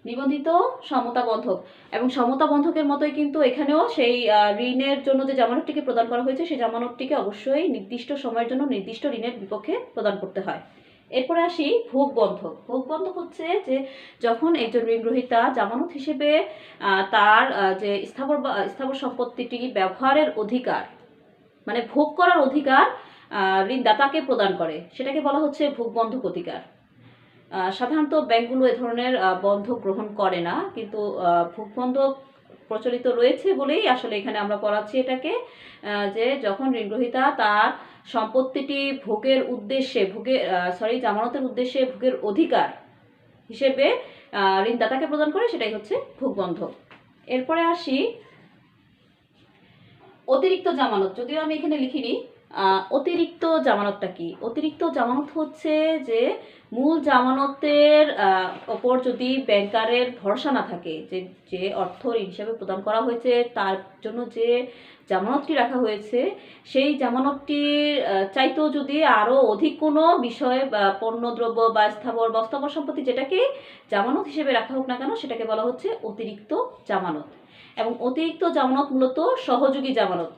নিবন্ধিত সমতা বন্ধক। এবং সমতা বন্ধকের মতোই কিন্তু এখানেও সেই ঋণের জন্য যে জামানতটিকে প্রদান করা হয়েছে সেই জামানতটিকে অবশ্যই নির্দিষ্ট সময়ের জন্য নির্দিষ্ট ঋণের বিপক্ষে প্রদান করতে হয়। এরপরে আসি ভোগ বন্ধক। ভোগ বন্ধক হচ্ছে যে যখন একজন ঋণ গ্রহীতা জামানত হিসেবে তার যে স্থাবর সম্পত্তিটি ব্যবহারের অধিকার মানে ভোগ করার অধিকার ঋণদাতাকে প্রদান করে সেটাকে বলা হচ্ছে ভোগ বন্ধক অধিকার। সাধারণত ব্যাংকগুলো এ ধরনের বন্ধক গ্রহণ করে না, কিন্তু ভোগ বন্ধক প্রচলিত রয়েছে বলেই আসলে এখানে আমরা পড়াচ্ছি এটাকে, যে যখন ঋণ গ্রহীতা তার সম্পত্তিটি জামানতের উদ্দেশ্যে ভোগের অধিকার হিসেবে ঋণদাতাকে প্রদান করে সেটাই হচ্ছে ভোগ বন্ধক। এরপরে আসি অতিরিক্ত জামানত। যদিও আমি এখানে লিখিনি, অতিরিক্ত জামানতটা কি? অতিরিক্ত জামানত হচ্ছে যে মূল জামানতের ওপর যদি ব্যাংকারের ভরসা না থাকে, যে যে অর্থ ঋণ হিসাবে প্রদান করা হয়েছে তার জন্য যে জামানতটি রাখা হয়েছে, সেই জামানতটির চাইতেও যদি আরও অধিক কোনো বিষয় বা পণ্যদ্রব্য বা স্থাবর বা অস্থাবর সম্পত্তি যেটাকে জামানত হিসেবে রাখা হোক না কেন, সেটাকে বলা হচ্ছে অতিরিক্ত জামানত। এবং অতিরিক্ত জামানত মূলত সহযোগী জামানত।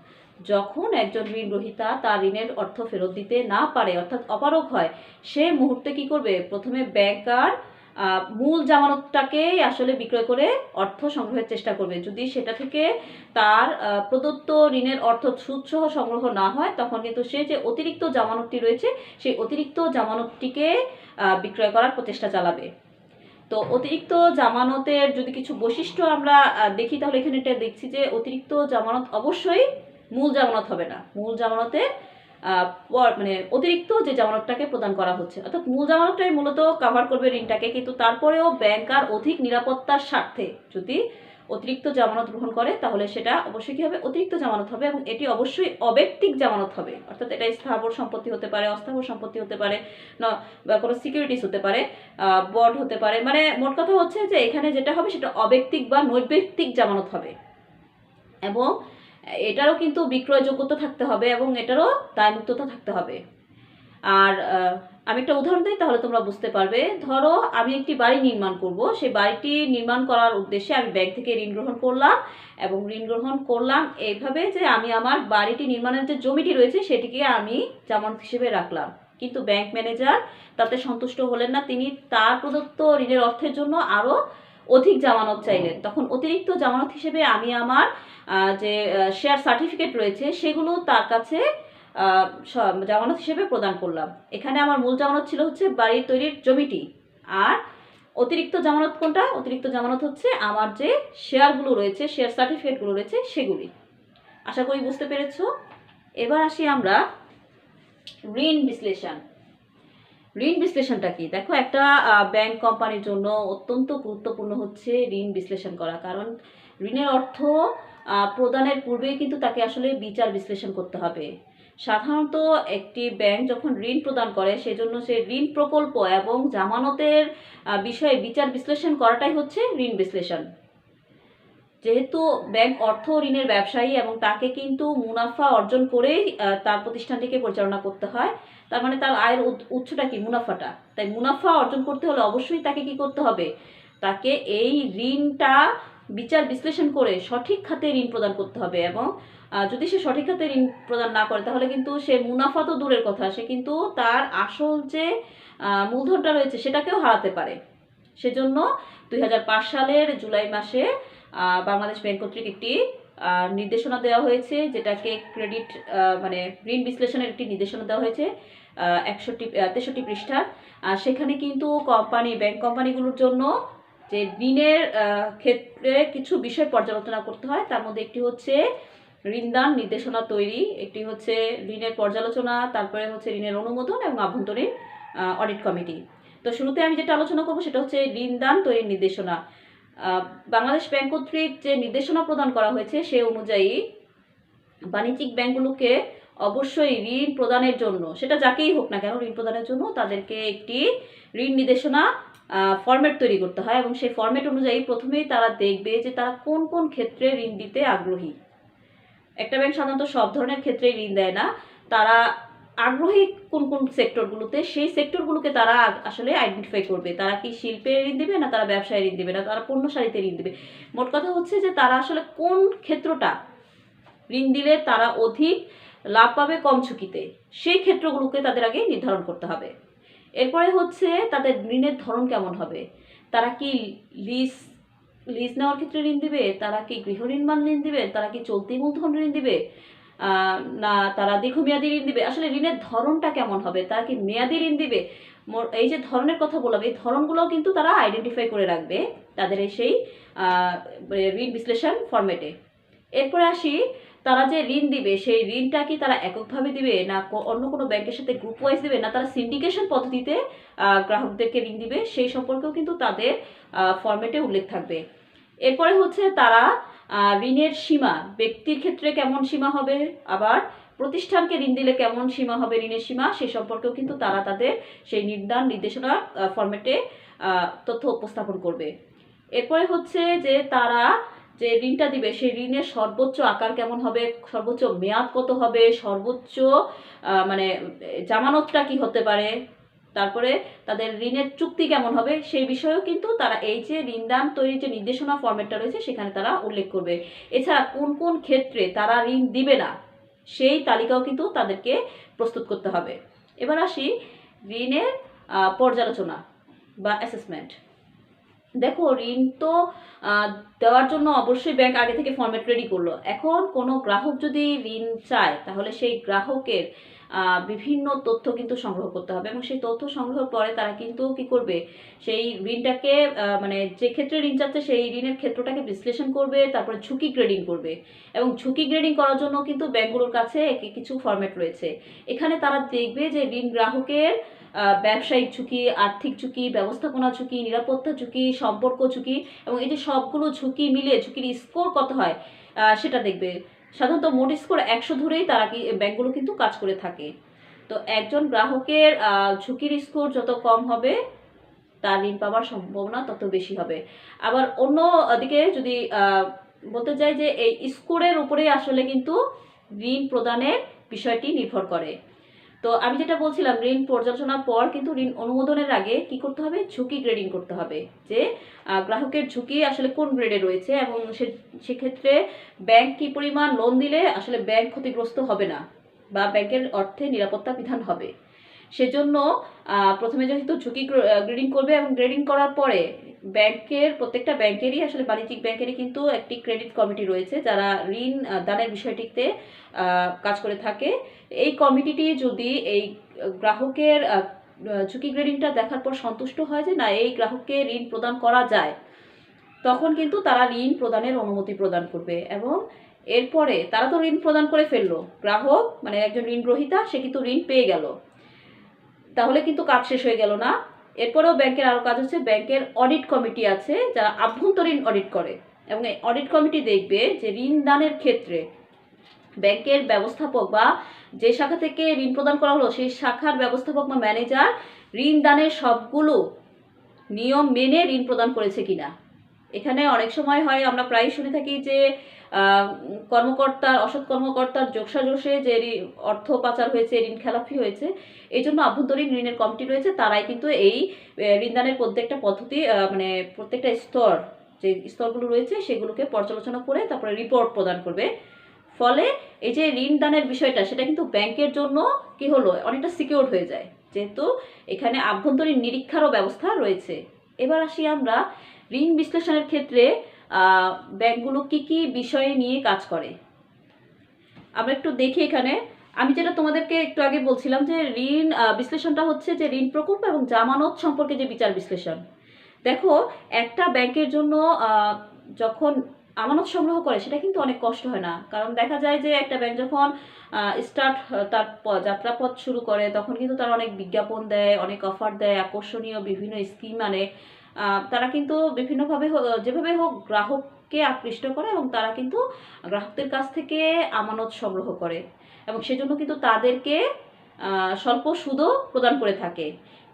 যখন একজন ঋণ গ্রহীতা তার ঋণের অর্থ ফেরত দিতে না পারে, অর্থাৎ অপারগ হয়, সে মুহূর্তে কি করবে? প্রথমে ব্যাংকার মূল জামানতটাকেই আসলে বিক্রয় করে অর্থ সংগ্রহের চেষ্টা করবে। যদি সেটা থেকে তার প্রদত্ত ঋণের অর্থ সুদসহ সংগ্রহ না হয়, তখন কিন্তু সে যে অতিরিক্ত জামানতটি রয়েছে, সেই অতিরিক্ত জামানতটিকে বিক্রয় করার প্রচেষ্টা চালাবে। তো অতিরিক্ত জামানতের যদি কিছু বৈশিষ্ট্য আমরা দেখি, তাহলে এখানে এটা দেখছি যে অতিরিক্ত জামানত অবশ্যই মূল জামানত হবে না। মূল জামানতে মানে অতিরিক্ত যে জামানতটাকে প্রদান করা হচ্ছে, অর্থাৎ মূল জামানতটাই মূলত কাভার করবে ঋণটাকে, কিন্তু তারপরেও ব্যাংকার অধিক নিরাপত্তার স্বার্থে যদি অতিরিক্ত জামানত গ্রহণ করে, তাহলে সেটা অবশ্যই কী হবে? অতিরিক্ত জামানত হবে। এবং এটি অবশ্যই অব্যক্তিক জামানত হবে, অর্থাৎ এটা স্থাবর সম্পত্তি হতে পারে, অস্থাবর সম্পত্তি হতে পারে, না বা কোনো সিকিউরিটিস হতে পারে, বন্ড হতে পারে। মানে মোট কথা হচ্ছে যে এখানে যেটা হবে সেটা অব্যক্তিক বা নৈর্ব্যক্তিক জামানত হবে। এবং এটারও কিন্তু বিক্রয়যোগ্যতা থাকতে হবে এবং এটারও দায়মুক্ততা থাকতে হবে। আর আমি একটা উদাহরণ দিই, তাহলে তোমরা বুঝতে পারবে। ধরো আমি একটি বাড়ি নির্মাণ করব, সেই বাড়িটি নির্মাণ করার উদ্দেশ্যে আমি ব্যাংক থেকে ঋণ গ্রহণ করলাম, এবং ঋণ গ্রহণ করলাম এইভাবে যে আমি আমার বাড়িটি নির্মাণের যে জমিটি রয়েছে সেটিকে আমি জামানত হিসেবে রাখলাম। কিন্তু ব্যাংক ম্যানেজার তাতে সন্তুষ্ট হলেন না, তিনি তার প্রদত্ত ঋণের অর্থের জন্য আরও অধিক জামানত চাইলেন। তখন অতিরিক্ত জামানত হিসেবে আমি আমার যে শেয়ার সার্টিফিকেট রয়েছে সেগুলো তার কাছে জামানত হিসেবে প্রদান করলাম। এখানে আমার মূল জামানত ছিল হচ্ছে বাড়ি তৈরির জমিটি, আর অতিরিক্ত জামানত কোনটা? অতিরিক্ত জামানত হচ্ছে আমার যে শেয়ারগুলো রয়েছে, শেয়ার সার্টিফিকেটগুলো রয়েছে সেগুলি। আশা করি বুঝতে পেরেছো। এবার আসি আমরা ঋণ বিশ্লেষণ। ঋণ বিশ্লেষণটা কি? দেখো, একটা ব্যাংক কোম্পানির জন্য অত্যন্ত গুরুত্বপূর্ণ হচ্ছে ঋণ বিশ্লেষণ করা, কারণ ঋণের অর্থ প্রদানের পূর্বেই কিন্তু তাকে আসলে বিচার বিশ্লেষণ করতে হবে। সাধারণত একটি ব্যাংক যখন ঋণ প্রদান করে, সেজন্য সে ঋণ প্রকল্প এবং জামানতের বিষয়ে বিচার বিশ্লেষণ করাটাই হচ্ছে ঋণ বিশ্লেষণ। যেহেতু ব্যাংক অর্থ ঋণের ব্যবসায়ী এবং তাকে কিন্তু মুনাফা অর্জন করেই তার প্রতিষ্ঠানটিকে পরিচালনা করতে হয়, তার মানে তার আয়ের উৎসটা কি? মুনাফাটা। তাই মুনাফা অর্জন করতে হলে অবশ্যই তাকে কি করতে হবে? তাকে এই ঋণটা বিচার বিশ্লেষণ করে সঠিক খাতে ঋণ প্রদান করতে হবে। এবং যদি সে সঠিক খাতে ঋণ প্রদান না করে, তাহলে কিন্তু সে মুনাফা তো দূরের কথা, সে কিন্তু তার আসল যে মূলধনটা রয়েছে সেটাকেও হারাতে পারে। সেজন্য 2005 সালের জুলাই মাসে বাংলাদেশ ব্যাংক কর্তৃক একটি নির্দেশনা দেওয়া হয়েছে, যেটাকে ক্রেডিট মানে ঋণ বিশ্লেষণের একটি নির্দেশনা দেওয়া হয়েছে 63 পৃষ্ঠার। সেখানে কিন্তু ব্যাংক কোম্পানিগুলোর জন্য যে ঋণের ক্ষেত্রে কিছু বিষয় পর্যালোচনা করতে হয়। তার মধ্যে একটি হচ্ছে ঋণদান নির্দেশনা তৈরি, একটি হচ্ছে ঋণের পর্যালোচনা, তারপরে হচ্ছে ঋণের অনুমোদন এবং আভ্যন্তরীণ অডিট কমিটি। তো শুরুতে আমি যেটা আলোচনা করব সেটা হচ্ছে ঋণদান তৈরির নির্দেশনা। বাংলাদেশ ব্যাংক কর্তৃক যে নির্দেশনা প্রদান করা হয়েছে সে অনুযায়ী বাণিজ্যিক ব্যাংকগুলোকে অবশ্যই ঋণ প্রদানের জন্য, সেটা যাকেই হোক না কেন, ঋণ প্রদানের জন্য তাদেরকে একটি ঋণ নির্দেশনা ফরম্যাট তৈরি করতে হয়। এবং সেই ফরম্যাট অনুযায়ী প্রথমেই তারা দেখবে যে তারা কোন কোন ক্ষেত্রে ঋণ দিতে আগ্রহী। একটা ব্যাংক সাধারণত সব ধরনের ক্ষেত্রেই ঋণ দেয় না, তারা আগ্রহী কোন কোন সেক্টরগুলোতে, সেই সেক্টরগুলোকে তারা আসলে আইডেন্টিফাই করবে। তারা কি শিল্পে ঋণ দেবে, না তারা ব্যবসায় ঋণ দেবে, না তারা পণ্য সারিতে ঋণ দেবে। মোট কথা হচ্ছে যে তারা আসলে কোন ক্ষেত্রটা ঋণ দিলে তারা অধিক লাভ পাবে কম ঝুঁকিতে, সেই ক্ষেত্রগুলোকে তাদের আগে নির্ধারণ করতে হবে। এরপরে হচ্ছে তাদের ঋণের ধরন কেমন হবে। তারা কি লিজ নেওয়ার ক্ষেত্রে ঋণ দিবে, তারা কি গৃহ নির্মাণ ঋণ দিবে, তারা কি চলতি মূলধন ঋণ দিবে, না তারা দীর্ঘমেয়াদী ঋণ দিবে। আসলে ঋণের ধরনটা কেমন হবে, তারা কি মেয়াদি ঋণ দিবে। এই যে ধরনের কথা বললাম, এই ধরনগুলোও কিন্তু তারা আইডেন্টিফাই করে রাখবে তাদের সেই ঋণ বিশ্লেষণ ফরম্যাটে। এরপরে আসি, তারা যে ঋণ দিবে সেই ঋণটা কি তারা এককভাবে দিবে, না অন্য কোনো ব্যাংকের সাথে গ্রুপ ওয়াইজ দিবে, না তারা সিন্ডিকেশন পদ্ধতিতে গ্রাহকদেরকে ঋণ দিবে, সেই সম্পর্কেও কিন্তু তাদের ফরম্যাটে উল্লেখ থাকবে। এরপরে হচ্ছে তারা ঋণের সীমা, ব্যক্তির ক্ষেত্রে কেমন সীমা হবে, আবার প্রতিষ্ঠানকে ঋণ দিলে কেমন সীমা হবে ঋণের সীমা সে সম্পর্কেও কিন্তু তারা তাদের সেই নির্দেশনা ফরম্যাটে তথ্য উপস্থাপন করবে। এরপরে হচ্ছে যে তারা যে ঋণটা দিবে সেই ঋণের সর্বোচ্চ আকার কেমন হবে, সর্বোচ্চ মেয়াদ কত হবে, সর্বোচ্চ মানে জামানতটা কি হতে পারে, তারপরে তাদের ঋণের চুক্তি কেমন হবে সেই বিষয়েও কিন্তু তারা এই যে ঋণদান তৈরির যে নির্দেশনা ফরম্যাটটা রয়েছে সেখানে তারা উল্লেখ করবে। এছাড়া কোন কোন ক্ষেত্রে তারা ঋণ দিবে না সেই তালিকাও কিন্তু তাদেরকে প্রস্তুত করতে হবে। এবার আসি ঋণের পর্যালোচনা বা অ্যাসেসমেন্ট। দেখো ঋণ তো দেওয়ার জন্য অবশ্যই ব্যাংক আগে থেকে ফরম্যাট রেডি করলো। এখন কোনো গ্রাহক যদি ঋণ চায় তাহলে সেই গ্রাহকের বিভিন্ন তথ্য কিন্তু সংগ্রহ করতে হবে এবং সেই তথ্য সংগ্রহের পরে তারা কিন্তু কি করবে, সেই ঋণটাকে মানে যে ক্ষেত্রে ঋণ চাচ্ছে সেই ঋণের ক্ষেত্রটাকে বিশ্লেষণ করবে, তারপরে ঝুঁকি গ্রেডিং করবে এবং ঝুঁকি গ্রেডিং করার জন্য কিন্তু ব্যাংকগুলোর কাছে কিছু ফরম্যাট রয়েছে। এখানে তারা দেখবে যে ঋণ গ্রাহকের ব্যবসায়িক ঝুঁকি, আর্থিক ঝুঁকি, ব্যবস্থাপনা ঝুঁকি, নিরাপত্তা ঝুঁকি, সম্পর্ক ঝুঁকি এবং এই যে সবগুলো ঝুঁকি মিলে ঝুঁকির স্কোর কত হয় সেটা দেখবে। সাধারণত মোট স্কোর 100 ধরেই তারা ব্যাংকগুলো কিন্তু কাজ করে থাকে। তো একজন গ্রাহকের ঝুঁকির স্কোর যত কম হবে তার ঋণ পাওয়ার সম্ভাবনা তত বেশি হবে। আবার অন্য দিকে যদি বলতে চাই যে এই স্কোরের উপরেই আসলে কিন্তু ঋণ প্রদানের বিষয়টি নির্ভর করে। তো আমি যেটা বলছিলাম ঋণ পর্যালোচনার পর কিন্তু ঋণ অনুমোদনের আগে কি করতে হবে, ঝুঁকি গ্রেডিং করতে হবে যে গ্রাহকের ঝুঁকি আসলে কোন গ্রেডে রয়েছে এবং সেক্ষেত্রে ব্যাংক কি পরিমাণ লোন দিলে আসলে ব্যাংক ক্ষতিগ্রস্ত হবে না বা ব্যাংকের অর্থে নিরাপত্তা বিধান হবে। সেজন্য প্রথমে যেহেতু ঝুঁকি গ্রেডিং করবে এবং গ্রেডিং করার পরে ব্যাংকের প্রত্যেকটা ব্যাংকেরই আসলে বাণিজ্যিক ব্যাংকেরই কিন্তু একটি ক্রেডিট কমিটি রয়েছে যারা ঋণ দানের বিষয়টিতে কাজ করে থাকে। এই কমিটিটি যদি এই গ্রাহকের ঝুঁকি গ্রেডিংটা দেখার পর সন্তুষ্ট হয় যে না এই গ্রাহককে ঋণ প্রদান করা যায়, তখন কিন্তু তারা ঋণ প্রদানের অনুমতি প্রদান করবে এবং এরপরে তারা তো ঋণ প্রদান করে ফেললো, গ্রাহক মানে একজন ঋণ গ্রহীতা সে কিন্তু ঋণ পেয়ে গেল, তাহলে কিন্তু কাজ শেষ হয়ে গেল না। এরপরেও ব্যাংকের আরও কাজ হচ্ছে, ব্যাংকের অডিট কমিটি আছে যারা আভ্যন্তরীণ অডিট করে এবং এই অডিট কমিটি দেখবে যে ঋণ দানের ক্ষেত্রে ব্যাংকের ব্যবস্থাপক বা যে শাখা থেকে ঋণ প্রদান করা হলো সেই শাখার ব্যবস্থাপক বা ম্যানেজার ঋণ দানের সবগুলো নিয়ম মেনে ঋণ প্রদান করেছে কিনা। এখানে অনেক সময় হয় আমরা প্রায় শুনে থাকি যে অসৎ কর্মকর্তার যোগসাজশে যে অর্থ পাচার হয়েছে, ঋণ খেলাপি হয়েছে, এই জন্য আভ্যন্তরীণ ঋণের কমিটি রয়েছে, তারাই কিন্তু এই ঋণদানের প্রত্যেকটা পদ্ধতি মানে প্রত্যেকটা স্তর যে স্তরগুলো রয়েছে সেগুলোকে পর্যালোচনা করে তারপরে রিপোর্ট প্রদান করবে। ফলে এই যে ঋণ দানের বিষয়টা সেটা কিন্তু ব্যাংকের জন্য কি হলো অনেকটা সিকিউর হয়ে যায়, যেহেতু এখানে আভ্যন্তরীণ নিরীক্ষারও ব্যবস্থা রয়েছে। এবার আসি আমরা ঋণ বিশ্লেষণের ক্ষেত্রে ব্যাংকগুলো কি কি বিষয় নিয়ে কাজ করে আমরা একটু দেখি। এখানে আমি যেটা তোমাদেরকে একটু আগে বলছিলাম যে ঋণ বিশ্লেষণটা হচ্ছে যে ঋণ প্রকল্প এবং জামানত সম্পর্কে যে বিচার বিশ্লেষণ। দেখো একটা ব্যাংকের জন্য যখন আমানত সংগ্রহ করে সেটা কিন্তু অনেক কষ্ট হয় না, কারণ দেখা যায় যে একটা ব্যাংক যখন তার যাত্রাপথ শুরু করে তখন কিন্তু তারা অনেক বিজ্ঞাপন দেয়, অনেক অফার দেয়, আকর্ষণীয় বিভিন্ন স্কিম আনে। তারা কিন্তু বিভিন্নভাবে যেভাবে হোক গ্রাহককে আকৃষ্ট করে এবং তারা কিন্তু গ্রাহকদের কাছ থেকে আমানত সংগ্রহ করে এবং সেজন্য কিন্তু তাদেরকে স্বল্প সুদও প্রদান করে থাকে।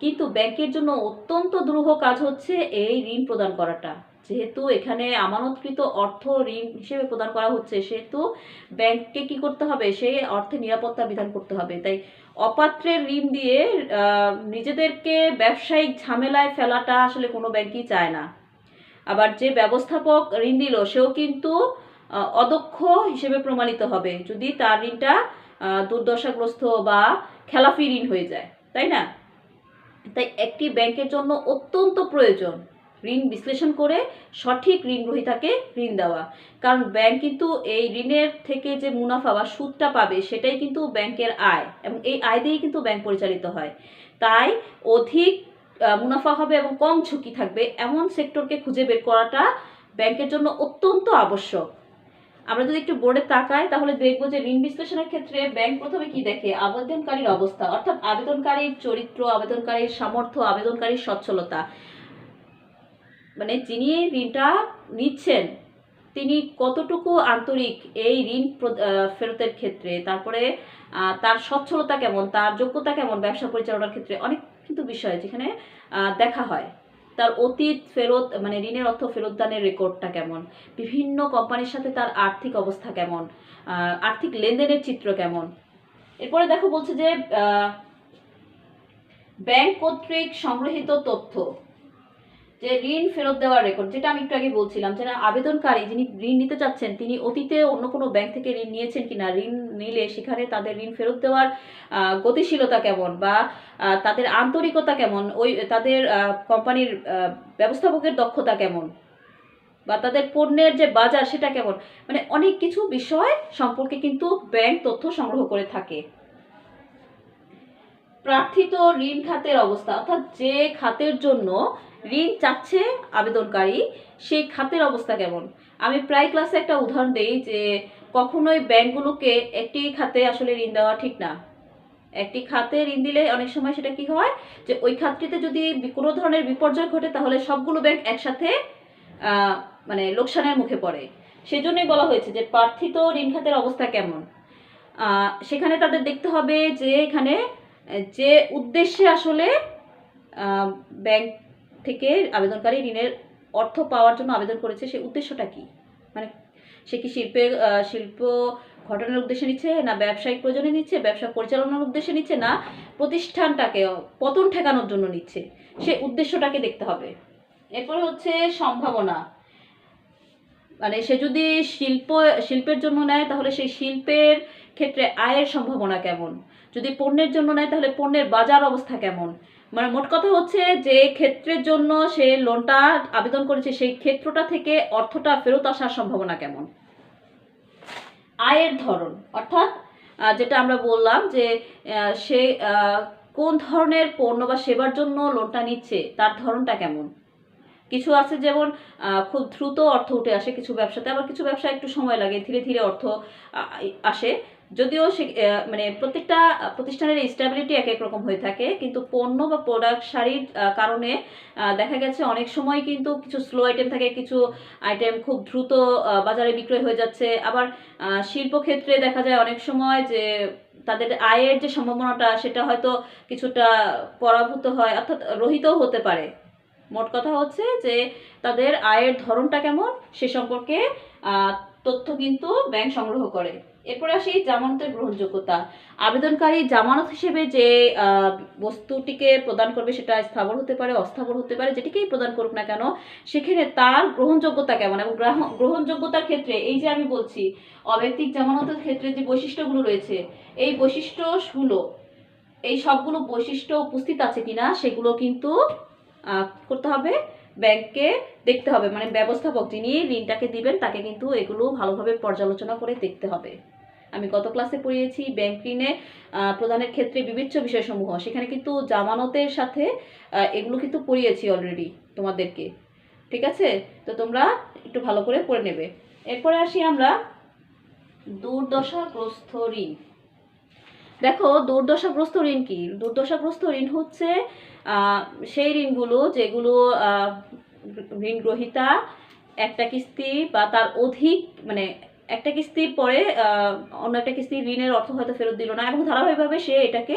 কিন্তু ব্যাংকের জন্য অত্যন্ত দুরূহ কাজ হচ্ছে এই ঋণ প্রদান করাটা। যেহেতু এখানে আমানতকৃত অর্থ ঋণ হিসেবে প্রদান করা হচ্ছে সেহেতু ব্যাংককে কি করতে হবে, সেই অর্থে নিরাপত্তা বিধান করতে হবে। তাই অপাত্রের ঋণ দিয়ে নিজেদেরকে ব্যবসায়িক ঝামেলায় ফেলাটা আসলে কোনো ব্যাংকই চায় না। আবার যে ব্যবস্থাপক ঋণ দিল সেও কিন্তু অদক্ষ হিসেবে প্রমাণিত হবে যদি তার ঋণটা দুর্দশাগ্রস্ত বা খেলাপি ঋণ হয়ে যায়, তাই না? তাই একটি ব্যাংকের জন্য অত্যন্ত প্রয়োজন ঋণ বিশ্লেষণ করে সঠিক ঋণ গ্রহীতাকে ঋণ দেওয়া, কারণ ব্যাংক কিন্তু এই ঋণের থেকে যে মুনাফা বা সুদটা পাবে সেটাই কিন্তু ব্যাংকের আয় এবং এই আয় দিয়েই কিন্তু ব্যাংক পরিচালিত হয়। তাই অধিক মুনাফা হবে এবং কম ঝুঁকি থাকবে এমন সেক্টরকে খুঁজে বের করাটা ব্যাংকের জন্য অত্যন্ত আবশ্যক। আমরা যদি একটু বোর্ডে তাকাই তাহলে দেখবো যে ঋণ বিশ্লেষণের ক্ষেত্রে ব্যাংক প্রথমে কি দেখে, আবেদনকারীর অবস্থা, অর্থাৎ আবেদনকারীর চরিত্র, আবেদনকারীর সামর্থ্য, আবেদনকারীর সচ্ছলতা, মানে যিনি ঋণটা নিচ্ছেন তিনি কতটুকু আন্তরিক এই ঋণ ফেরতের ক্ষেত্রে, তারপরে তার সচ্ছলতা কেমন, তার যোগ্যতা কেমন ব্যবসা পরিচালনার ক্ষেত্রে, অনেক কিন্তু বিষয় যেখানে দেখা হয়। তার অতীত ফেরত মানে ঋণের অর্থ ফেরতদানের রেকর্ডটা কেমন, বিভিন্ন কোম্পানির সাথে তার আর্থিক অবস্থা কেমন, আর্থিক লেনদেনের চিত্র কেমন। এরপরে দেখো বলছে যে ব্যাংক কর্তৃক সংগৃহীত তথ্য, যে ঋণ ফেরত দেওয়ার রেকর্ড, যেটা আমি একটু আগে বলছিলাম, যেটা আবেদনকারী যিনি ঋণ নিতে চাচ্ছেন তিনি অতীতে অন্য কোনো ব্যাংক থেকে ঋণ নিয়েছেন কিনা, ঋণ নিলে সেখানে তাদের ঋণ ফেরত দেওয়ার গতিশীলতা কেমন বা তাদের আন্তরিকতা কেমন, ওই তাদের কোম্পানির ব্যবস্থাপকের দক্ষতা কেমন বা তাদের পণ্যের যে বাজার সেটা কেমন, মানে অনেক কিছু বিষয় সম্পর্কে কিন্তু ব্যাংক তথ্য সংগ্রহ করে থাকে। প্রার্থিত ঋণ খাতের অবস্থা, অর্থাৎ যে খাতের জন্য ঋণ চাচ্ছে আবেদনকারী সেই খাতের অবস্থা কেমন। আমি প্রায় ক্লাসে একটা উদাহরণ দেই যে কখনোই ব্যাংকগুলোকে একটি খাতে আসলে ঋণ দেওয়া ঠিক না। একটি খাতে ঋণ দিলে অনেক সময় সেটা কি হয় যে ওই খাতটিতে যদি কোনো ধরনের বিপর্যয় ঘটে তাহলে সবগুলো ব্যাংক একসাথে মানে লোকসানের মুখে পড়ে। সেজন্যই বলা হয়েছে যে প্রার্থিত ঋণ খাতের অবস্থা কেমন। সেখানে তাদের দেখতে হবে যে এখানে যে উদ্দেশ্যে আসলে ব্যাংক থেকে আবেদনকারী ঋণের অর্থ পাওয়ার জন্য আবেদন করেছে সেই উদ্দেশ্যটা কি, মানে সে কি শিল্প ঘটনার উদ্দেশ্যে নিচ্ছে, না ব্যবসায়িক প্রয়োজনে নিচ্ছে, ব্যবসা পরিচালনার উদ্দেশ্যে নিচ্ছে, না প্রতিষ্ঠানটাকে পতন ঠেকানোর জন্য নিচ্ছে, সেই উদ্দেশ্যটাকে দেখতে হবে। এরপরে হচ্ছে সম্ভাবনা, মানে সে যদি শিল্পের জন্য নেয় তাহলে সেই শিল্পের ক্ষেত্রে আয়ের সম্ভাবনা কেমন, যদি পণ্যের জন্য নেয় তাহলে পণ্যের বাজার অবস্থা কেমন। মানে মোট কথা হচ্ছে যে ক্ষেত্রের জন্য সে লোনটা আবেদন করেছে সেই ক্ষেত্রটা থেকে অর্থটা ফেরত আসার সম্ভাবনা কেমন। আয়ের ধরন, অর্থাৎ যেটা আমরা বললাম যে সে কোন ধরনের পণ্য বা সেবার জন্য লোনটা নিচ্ছে তার ধরনটা কেমন। কিছু আছে যেমন খুব দ্রুত অর্থ উঠে আসে কিছু ব্যবসাতে, আবার কিছু ব্যবসা একটু সময় লাগে, ধীরে ধীরে অর্থ আসে। যদিও সে মানে প্রত্যেকটা প্রতিষ্ঠানের স্টেবিলিটি এক এক রকম হয়ে থাকে, কিন্তু পণ্য বা প্রোডাক্ট সারির কারণে দেখা গেছে অনেক সময় কিন্তু কিছু স্লো আইটেম থাকে, কিছু আইটেম খুব দ্রুত বাজারে বিক্রয় হয়ে যাচ্ছে। আবার শিল্পক্ষেত্রে দেখা যায় অনেক সময় যে তাদের আয়ের যে সম্ভাবনাটা সেটা হয়তো কিছুটা পরাভূত হয়, অর্থাৎ রহিতও হতে পারে। মোট কথা হচ্ছে যে তাদের আয়ের ধরনটা কেমন সে সম্পর্কে তথ্য কিন্তু ব্যাংক সংগ্রহ করে। এরপরে আসি জামানতের গ্রহণযোগ্যতা। আবেদনকারী জামানত হিসেবে যে বস্তুটিকে প্রদান করবে সেটা স্থাবর হতে পারে, অস্থাবর হতে পারে, যেটিকেই প্রদান করুক না কেন সেখানে তার গ্রহণযোগ্যতা কেমন। এবং গ্রহণযোগ্যতার ক্ষেত্রে এই যে আমি বলছি অব্যক্তিক জামানতের ক্ষেত্রে যে বৈশিষ্ট্যগুলো রয়েছে, এই বৈশিষ্ট্যগুলো, এই সবগুলো বৈশিষ্ট্য উপস্থিত আছে কিনা সেগুলো কিন্তু করতে হবে, ব্যাংককে দেখতে হবে, মানে ব্যবস্থাপক যিনি ঋণটাকে দিবেন তাকে কিন্তু এগুলো ভালোভাবে পর্যালোচনা করে দেখতে হবে। আমি গত ক্লাসে পড়িয়েছি ব্যাংক ঋণে প্রদানের ক্ষেত্রে বিবেচ্য বিষয়সমূহ, সেখানে কিন্তু জামানতের সাথে এগুলো কিন্তু পড়িয়েছি অলরেডি তোমাদেরকে, ঠিক আছে? তো তোমরা একটু ভালো করে পড়ে নেবে। এরপরে আসি আমরা দুর্দশাগ্রস্ত ঋণ। দেখো দুর্দশাগ্রস্ত ঋণ কি? দুর্দশাগ্রস্ত ঋণ হচ্ছে সেই ঋণগুলো যেগুলো ঋণ গ্রহীতা একটা কিস্তি বা তার অধিক, মানে একটা কিস্তির পরে অন্য একটা কিস্তি ঋণের অর্থ হয়তো ফেরত দিল না এবং ধারাবাহিকভাবে সে এটাকে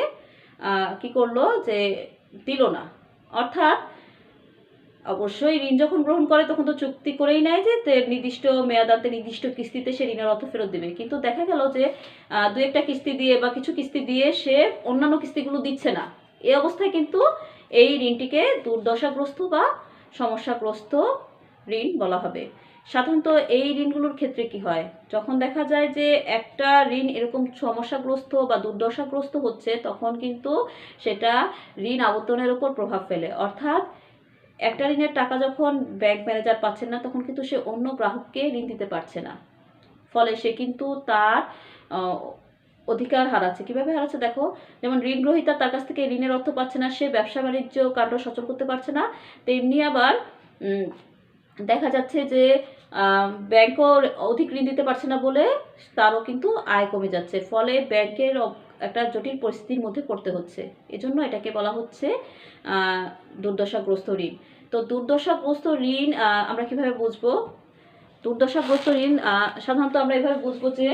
কি করলো যে দিল না। অর্থাৎ অবশ্যই ঋণ যখন গ্রহণ করে তখন তো চুক্তি করেই নেয় যে নির্দিষ্ট মেয়াদান্তে নির্দিষ্ট কিস্তিতে সে ঋণের অর্থ ফেরত দেবে, কিন্তু দেখা গেল যে দু একটা কিস্তি দিয়ে বা কিছু কিস্তি দিয়ে সে অন্যান্য কিস্তিগুলো দিচ্ছে না। এই অবস্থায় কিন্তু এই ঋণটিকে দুর্দশাগ্রস্ত বা সমস্যাগ্রস্ত ঋণ বলা হবে। সাধারণত এই ঋণগুলোর ক্ষেত্রে কি হয়, যখন দেখা যায় যে একটা ঋণ এরকম সমস্যাগ্রস্ত বা দুর্দশাগ্রস্ত হচ্ছে তখন কিন্তু সেটা ঋণ আবর্তনের উপর প্রভাব ফেলে। অর্থাৎ একটা ঋণের টাকা যখন ব্যাংক ম্যানেজার পাচ্ছেন না তখন কিন্তু সে অন্য গ্রাহককে ঋণ দিতে পারছে না, ফলে সে কিন্তু তার অধিকার হারাচ্ছে। কিভাবে হারাচ্ছে দেখো, যেমন ঋণ গ্রহীতা তার কাছ থেকে ঋণের অর্থ পাচ্ছে না, সে ব্যবসা বাণিজ্য কাণ্ড সচল করতে পারছে না, তেমনি আবার দেখা যাচ্ছে যে ব্যাংকও অধিক ঋণ দিতে পারছে না বলে তারও কিন্তু আয় কমে যাচ্ছে, ফলে ব্যাংকের একটা জটিল পরিস্থিতির মধ্যে পড়তে হচ্ছে। এজন্য এটাকে বলা হচ্ছে দুর্দশাগ্রস্ত ঋণ। তো দুর্দশাগ্রস্ত ঋণ আমরা কিভাবে বুঝবো? দুর্দশাগ্রস্ত ঋণ সাধারণত আমরা এভাবে বুঝবো যে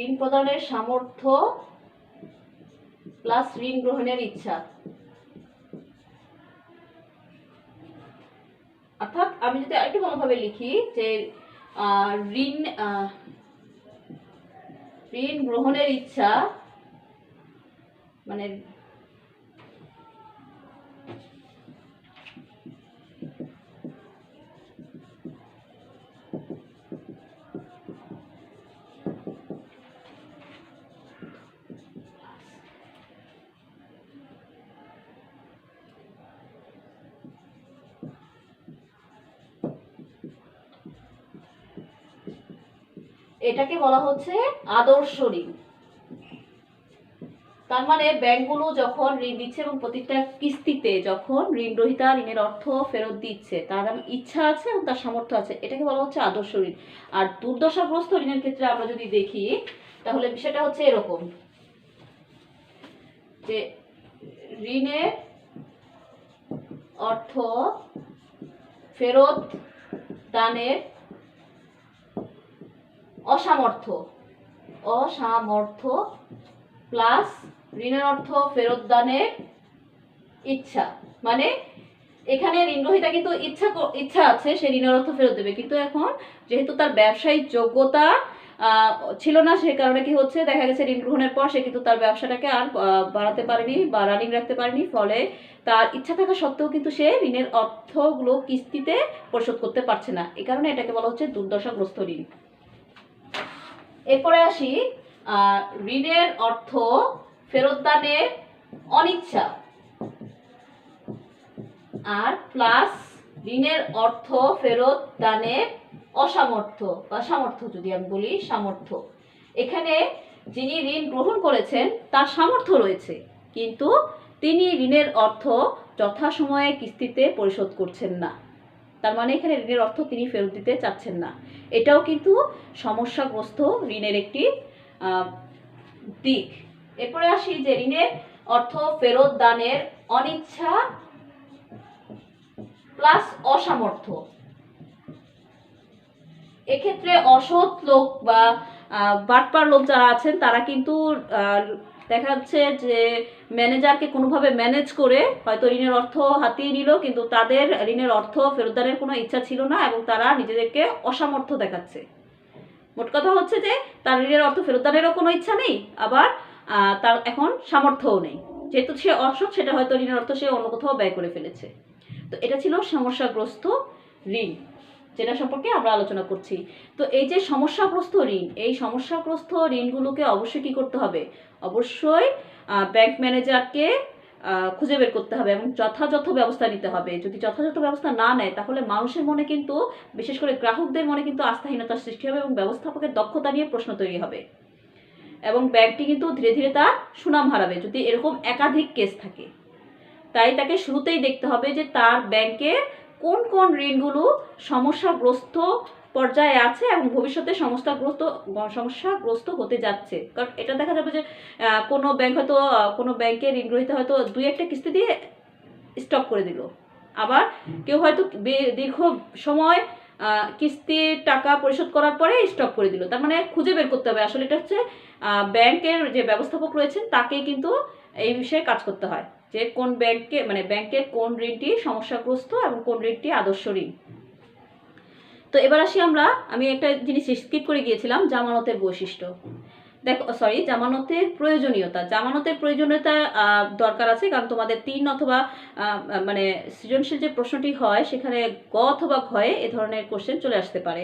ঋণ প্রদানের সামর্থ্য প্লাস ঋণ গ্রহণের ইচ্ছা। অর্থাৎ আমি যদি আরেকটু ভালোভাবে লিখি যে ঋণ ঋণ গ্রহণের ইচ্ছা মানে এটাকে বলা হচ্ছে আদর্শ ঋণ। তার মানে ব্যাংকগুলো যখন ঋণ দিচ্ছে এবং প্রতিটা কিস্তিতে যখন ঋণ গ্রহীতা ঋণের অর্থ ফেরত দিচ্ছে, তার ইচ্ছা আছে এবং তার সামর্থ্য আছে, এটাকে বলা হচ্ছে আদর্শ ঋণ। আর দুর্দশাগ্রস্ত ঋণের ক্ষেত্রে আমরা যদি দেখি তাহলে বিষয়টা হচ্ছে এরকম যে ঋণের অর্থ ফেরত দানের অসামর্থ্য প্লাস ঋণের অর্থ ফেরত দানের ইচ্ছা। মানে এখানে ঋণ গ্রহীতা কিন্তু ইচ্ছা আছে সে ঋণের অর্থ ফেরত দেবে, কিন্তু এখন যেহেতু তার ব্যবসায়িক যোগ্যতা ছিল না, সে কারণে কি হচ্ছে দেখা গেছে ঋণ গ্রহণের পর সে কিন্তু তার ব্যবসাটাকে আর বাড়াতে পারেনি বা রানিং রাখতে পারেনি, ফলে তার ইচ্ছা থাকা সত্ত্বেও কিন্তু সে ঋণের অর্থগুলো কিস্তিতে পরিশোধ করতে পারছে না। এই কারণে এটাকে বলা হচ্ছে দুর্দশাগ্রস্ত ঋণ। এরপরে আসি ঋণের অর্থ ফেরত দানের অনিচ্ছা আর প্লাস ঋণের অর্থ ফেরত দানের অসামর্থ্য বা সামর্থ্য, যদি আমি বলি সামর্থ্য। এখানে যিনি ঋণ গ্রহণ করেছেন তার সামর্থ্য রয়েছে, কিন্তু তিনি ঋণের অর্থ যথাসময়ে কিস্তিতে পরিশোধ করছেন না। তার মানে এখানে ঋণের অর্থ তিনি ফেরত দিতে চাচ্ছেন না। এটাও কিন্তু সমস্যাগ্রস্ত ঋণের একটি দিক। এরপরে আসি যে ঋণের অর্থ ফেরত দানের অনিচ্ছা প্লাস অসামর্থ্য। এক্ষেত্রে অসৎ লোক বা বাটপার লোক যারা আছেন তারা কিন্তু দেখা যাচ্ছে যে ম্যানেজারকে কোনোভাবে ম্যানেজ করে হয়তো ঋণের অর্থ হাতিয়ে নিল, কিন্তু তাদের ঋণের অর্থ ফেরতদানের কোনো ইচ্ছা ছিল না এবং তারা নিজেদেরকে অসামর্থ্য দেখাচ্ছে। মোট কথা হচ্ছে যে তার ঋণের অর্থ ফেরতদানেরও কোনো ইচ্ছা নেই, আবার তার এখন সামর্থ্যও নেই। যেহেতু সে অসৎ, সেটা হয়তো ঋণের অর্থ সে অন্য কোথাও ব্যয় করে ফেলেছে। তো এটা ছিল সমস্যাগ্রস্ত ঋণ, যেটা সম্পর্কে আমরা আলোচনা করছি। তো এই যে সমস্যাগ্রস্ত ঋণ, এই সমস্যাগ্রস্ত ঋণগুলোকে অবশ্যই কী করতে হবে, অবশ্যই ব্যাংক ম্যানেজারকে খুঁজে বের করতে হবে এবং যথাযথ ব্যবস্থা নিতে হবে। যদি যথাযথ ব্যবস্থা না নেয় তাহলে মানুষের মনে কিন্তু, বিশেষ করে গ্রাহকদের মনে কিন্তু আস্থাহীনতার সৃষ্টি হবে এবং ব্যবস্থাপকের দক্ষতা নিয়ে প্রশ্ন তৈরি হবে এবং ব্যাংকটি কিন্তু ধীরে ধীরে তার সুনাম হারাবে যদি এরকম একাধিক কেস থাকে। তাই তাকে শুরুতেই দেখতে হবে যে তার ব্যাংকে কোন কোন ঋণগুলো সমস্যাগ্রস্ত পর্যায়ে আছে এবং ভবিষ্যতে সমস্যাগ্রস্ত হতে যাচ্ছে। কারণ এটা দেখা যাবে যে কোনো ব্যাংক হয়তো কোনো ব্যাংকের ঋণ গ্রহীতা হয়তো 2-1টা কিস্তি দিয়ে স্টপ করে দিল, আবার কেউ হয়তো দীর্ঘ সময় কিস্তির টাকা পরিশোধ করার পরে স্টপ করে দিল। তার মানে খুঁজে বের করতে হবে, আসলে এটা হচ্ছে ব্যাংকের যে ব্যবস্থাপক রয়েছেন তাকে কিন্তু এই বিষয়ে কাজ করতে হয় যে কোন ব্যাংকে মানে ব্যাংকের কোন ঋণটি সমস্যাগ্রস্ত এবং কোন ঋণটি আদর্শ ঋণ। তো এবার আসি আমি একটা জিনিস স্কিপ করে গিয়েছিলাম, জামানতের বৈশিষ্ট্য। জামানতের প্রয়োজনীয়তা। জামানতের প্রয়োজনীয়তা দরকার আছে, কারণ তোমাদের 3 অথবা মানে সৃজনশীল যে প্রশ্নটি হয় সেখানে গ অথবা ঘয়ে এ ধরনের কোশ্চেন চলে আসতে পারে।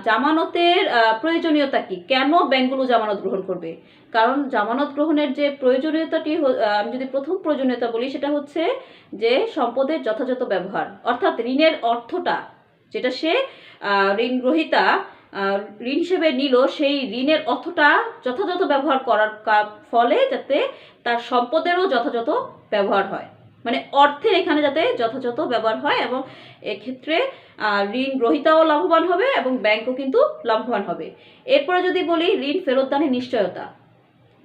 জামানতের প্রয়োজনীয়তা কি, কেন ব্যাংকগুলো জামানত গ্রহণ করবে? কারণ জামানত গ্রহণের যে প্রয়োজনীয়তাটি, আমি যদি প্রথম প্রয়োজনীয়তা বলি, সেটা হচ্ছে যে সম্পদের যথাযথ ব্যবহার। অর্থাৎ ঋণের অর্থটা যেটা সে ঋণ গ্রহীতা ঋণ হিসেবে নিল সেই ঋণের অর্থটা যথাযথ ব্যবহার করার ফলে যাতে তার সম্পদেরও যথাযথ ব্যবহার হয়, মানে অর্থের এখানে যাতে যথাযথ ব্যবহার হয়, এবং এক্ষেত্রে ঋণ গ্রহীতাও লাভবান হবে এবং ব্যাংকও কিন্তু লাভবান হবে। এরপরে যদি বলি ঋণ ফেরতদানের নিশ্চয়তা,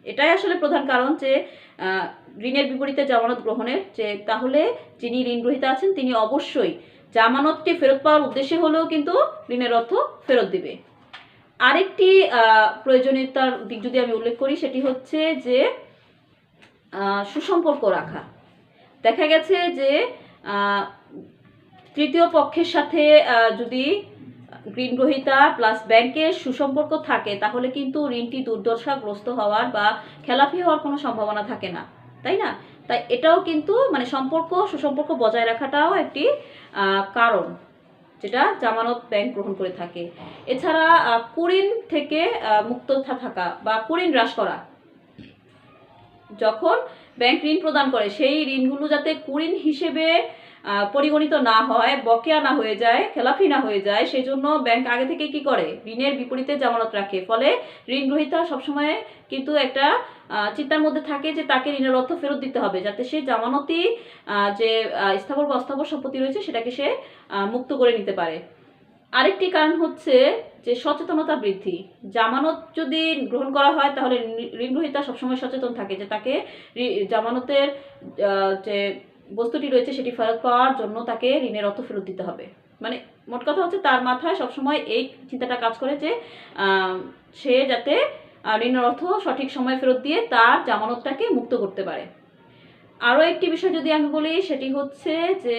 এটাই আসলে প্রধান কারণ যে ঋণের বিপরীতে জামানত গ্রহণের, যে তাহলে যিনি ঋণ গ্রহীতা আছেন তিনি অবশ্যই জামানতটি ফেরত পাওয়ার উদ্দেশ্যে হলেও কিন্তু ঋণের অর্থ ফেরত দিবে। আরেকটি প্রয়োজনীয়তার দিক যদি আমি উল্লেখ করি সেটি হচ্ছে যে সুসম্পর্ক রাখা। দেখা গেছে যে তৃতীয় পক্ষের সাথে যদি ঋণ গ্রহীতা প্লাস ব্যাংকের সুসম্পর্ক থাকে তাহলে কিন্তু ঋণটি দুর্দশাগ্রস্ত হওয়ার বা খেলাপি হওয়ার কোনো সম্ভাবনা থাকে না, তাই না? তাই এটাও কিন্তু মানে সুসম্পর্ক বজায় রাখাটাও একটি কারণ যেটা জামানত ব্যাংক গ্রহণ করে থাকে। এছাড়া কুঋণ থেকে মুক্ত থাকা বা কুঋণ হ্রাস করা, যখন ব্যাংক ঋণ প্রদান করে সেই ঋণগুলো যাতে কুঋণ হিসেবে পরিগণিত না হয়, বকেয়া না হয়ে যায়, খেলাপি না হয়ে যায়, সেই জন্য ব্যাংক আগে থেকে কি করে ঋণের বিপরীতে জামানত রাখে। ফলে ঋণ গ্রহীতা সবসময় কিন্তু একটা চিন্তার মধ্যে থাকে যে তাকে ঋণের অর্থ ফেরত দিতে হবে, যাতে সে জামানতি যে স্থাবর বা অস্থাবর সম্পত্তি রয়েছে সেটাকে সে মুক্ত করে নিতে পারে। আরেকটি কারণ হচ্ছে যে সচেতনতা বৃদ্ধি। জামানত যদি গ্রহণ করা হয় তাহলে ঋণ গ্রহীতা সবসময় সচেতন থাকে যে তাকে জামানতের যে বস্তুটি রয়েছে সেটি ফেরত পাওয়ার জন্য তাকে ঋণের অর্থ ফেরত দিতে হবে। মানে মোট কথা হচ্ছে তার মাথায় সবসময় এই চিন্তাটা কাজ করে যে সে যাতে ঋণের অর্থ সঠিক সময় ফেরত দিয়ে তার জামানতটাকে মুক্ত করতে পারে। আরও একটি বিষয় যদি আমি বলি সেটি হচ্ছে যে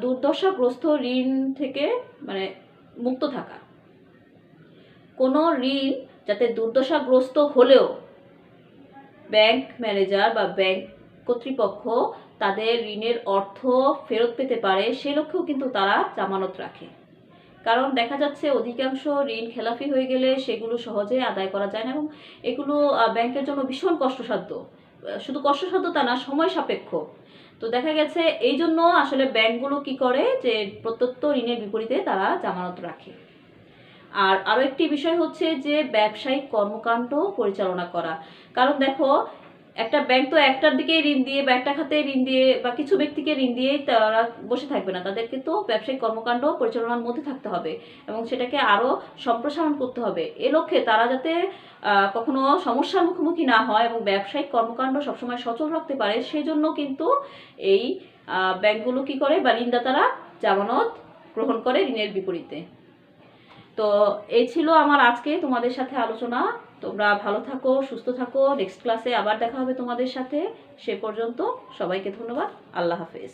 দুর্দশাগ্রস্ত ঋণ থেকে মানে মুক্ত থাকা। কোনো ঋণ যাতে দুর্দশাগ্রস্ত হলেও ব্যাংক ম্যানেজার বা ব্যাংক কর্তৃপক্ষ তাদের ঋণের অর্থ ফেরত পেতে পারে সে লক্ষ্যেও কিন্তু তারা জামানত রাখে। কারণ দেখা যাচ্ছে অধিকাংশ ঋণ খেলাপি হয়ে গেলে সেগুলো সহজে আদায় করা যায় না এবং এগুলো ব্যাংকের জন্য ভীষণ কষ্টসাধ্য। শুধু কষ্টসাধ্য তা না, সময় সাপেক্ষ। তো দেখা গেছে এই জন্য আসলে ব্যাংকগুলো কি করে যে প্রদত্ত ঋণের বিপরীতে তারা জামানত রাখে। আর আরও একটি বিষয় হচ্ছে যে ব্যবসায়িক কর্মকাণ্ড পরিচালনা করা। কারণ দেখো একটা ব্যাংক তো একটার দিকে ঋণ দিয়ে বা একটা খাতে ঋণ দিয়ে বা কিছু ব্যক্তিকে ঋণ দিয়ে তারা বসে থাকবে না, তাদেরকে তো ব্যবসায়িক কর্মকাণ্ড পরিচালনার মধ্যে থাকতে হবে এবং সেটাকে আরও সম্প্রসারণ করতে হবে। এ লক্ষ্যে তারা যাতে কখনো সমস্যার মুখোমুখি না হয় এবং ব্যবসায়িক কর্মকাণ্ড সবসময় সচল রাখতে পারে সেই জন্য কিন্তু এই ব্যাংকগুলো কি করে বা ঋণদাতারা জামানত গ্রহণ করে ঋণের বিপরীতে। তো এই ছিল আমার আজকে তোমাদের সাথে আলোচনা। তোমরা ভালো থাকো, সুস্থ থাকো। নেক্সট ক্লাসে আবার দেখা হবে তোমাদের সাথে। সে পর্যন্ত সবাইকে ধন্যবাদ। আল্লাহ হাফেজ।